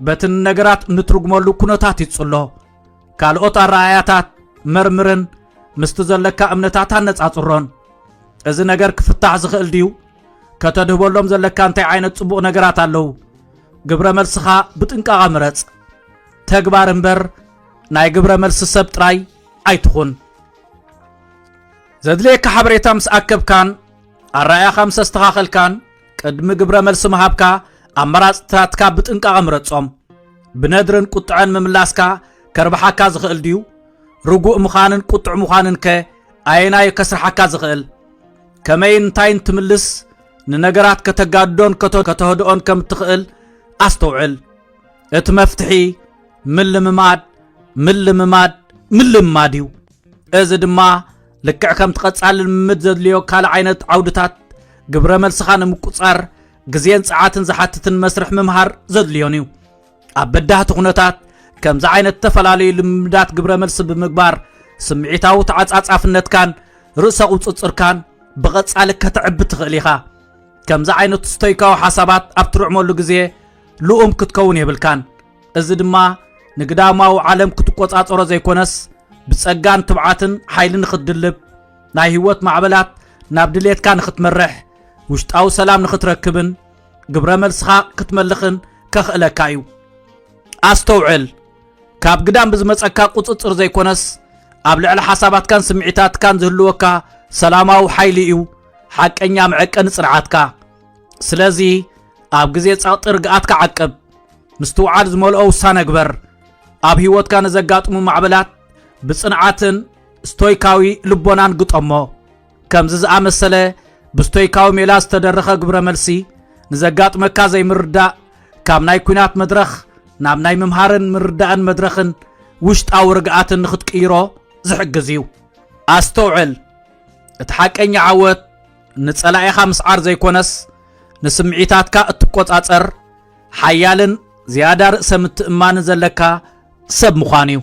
በቲ ነገራት እንትርጉመሉ ኩነታት ይጽሎ ካልኦት ኣረኣያታት መርምርን ምስቲ ዘለካ እምነታት ኣነጻጽሮን እዚ ነገር ክፍታሕ ዝኽእል ድዩ ከተድህበሎም ዘለካ እንታይ ዓይነት ጽቡቕ ነገራት ኣለዉ ግብረ መልስኻ ብጥንቃቐ ምረጽ ተግባር እምበር ናይ ግብረ መልሲ ሰብ ጥራይ ኣይትኹን ዘድልየካ ሓበሬታ ምስ ኣከብካን ኣረኣያኻ ምስ ኣስተኻኸልካን ቅድሚ ግብረ መልሲ ምሃብካ ኣመራጽታትካ ብጥንቃቐ ምረጾም ብነድርን ቁጥዐን ምምላስካ ከርብሓካ ዝኽእል ድዩ ርጉእ ምዃንን ቁጥዕ ምዃንን ከ ኣየናይ ከስርሓካ ዝኽእል ከመይ እንታይን ትምልስ ንነገራት ከተጋድዶን ከተህድኦን ከም እትኽእል ኣስተውዕል እቲ መፍትሒ ምልምማድ እዩ እዚ ድማ ልክዕ ከም ትቐጻሊ ልምምድ ዘድልዮ ካልእ ዓይነት ዓውድታት ግብረ መልስኻ ንምቁጻር ግዜን ፀዓትን ዝሓትትን መስርሕ ምምሃር ዘድልዮን እዩ ኣብ በዳህቲ ኩነታት ከምዚ ዓይነት ተፈላለዩ ልምምዳት ግብረ መልሲ ብምግባር ስምዒታዊ ተዓጻጻፍነትካን ርእሰ ቁጽጽርካን ብቐጻሊ ከተዕቢ ትኽእል ኢኻ ከምዚ ዓይነት ስቶይካዊ ሓሳባት ኣብ ትርዕመሉ ግዜ ልኡም ክትከውን የብልካን እዚ ድማ ንግዳማዊ ዓለም ክትቆጻጸሮ ዘይኮነስ ብጸጋን ትብዓትን ሓይልን ክትድልብ ናይ ህይወት ማዕበላት ናብ ድሌትካ ንኽትመርሕ ውሽጣዊ ሰላም ንኽትረክብን ግብረ መልስኻ ክትመልኽን ከኽእለካ እዩ ኣስተውዕል ካብ ግዳም ብዝመጸካ ቁጽጽር ዘይኮነስ ኣብ ልዕሊ ሓሳባትካን ስምዒታትካን ዝህልወካ ሰላማዊ ሓይሊ እዩ ሓቀኛ መዐቀኒ ጽንዓትካ ስለዚ ኣብ ግዜ ጸቕጢ ርግኣትካ ዓቅብ ምስትውዓል ዝመልኦ ውሳነ ግበር ኣብ ህይወትካ ንዘጋጥሙ ማዕበላት ብጽንዓትን ስቶይካዊ ልቦናን ግጠሞ ከምዚ ዝኣመሰለ ብስቶይካዊ ሜላ ዝተደረኸ ግብረ መልሲ ንዘጋጥመካ ዘይምርዳእ ካብ ናይ ኩናት መድረኽ ናብ ናይ ምምሃርን ምርዳእን መድረኽን ውሽጣዊ ርግኣትን ንኽትቅይሮ ዝሕግዝ እዩ ኣስተውዕል እቲ ሓቀኛ ዓወት ንጸላኢኻ ምስዓር ዘይኮነስ ንስምዒታትካ እትቆጻጸር ሓያልን ዝያዳ ርእሰ ምትእማንን ዘለካ ሰብ ምዃን እዩ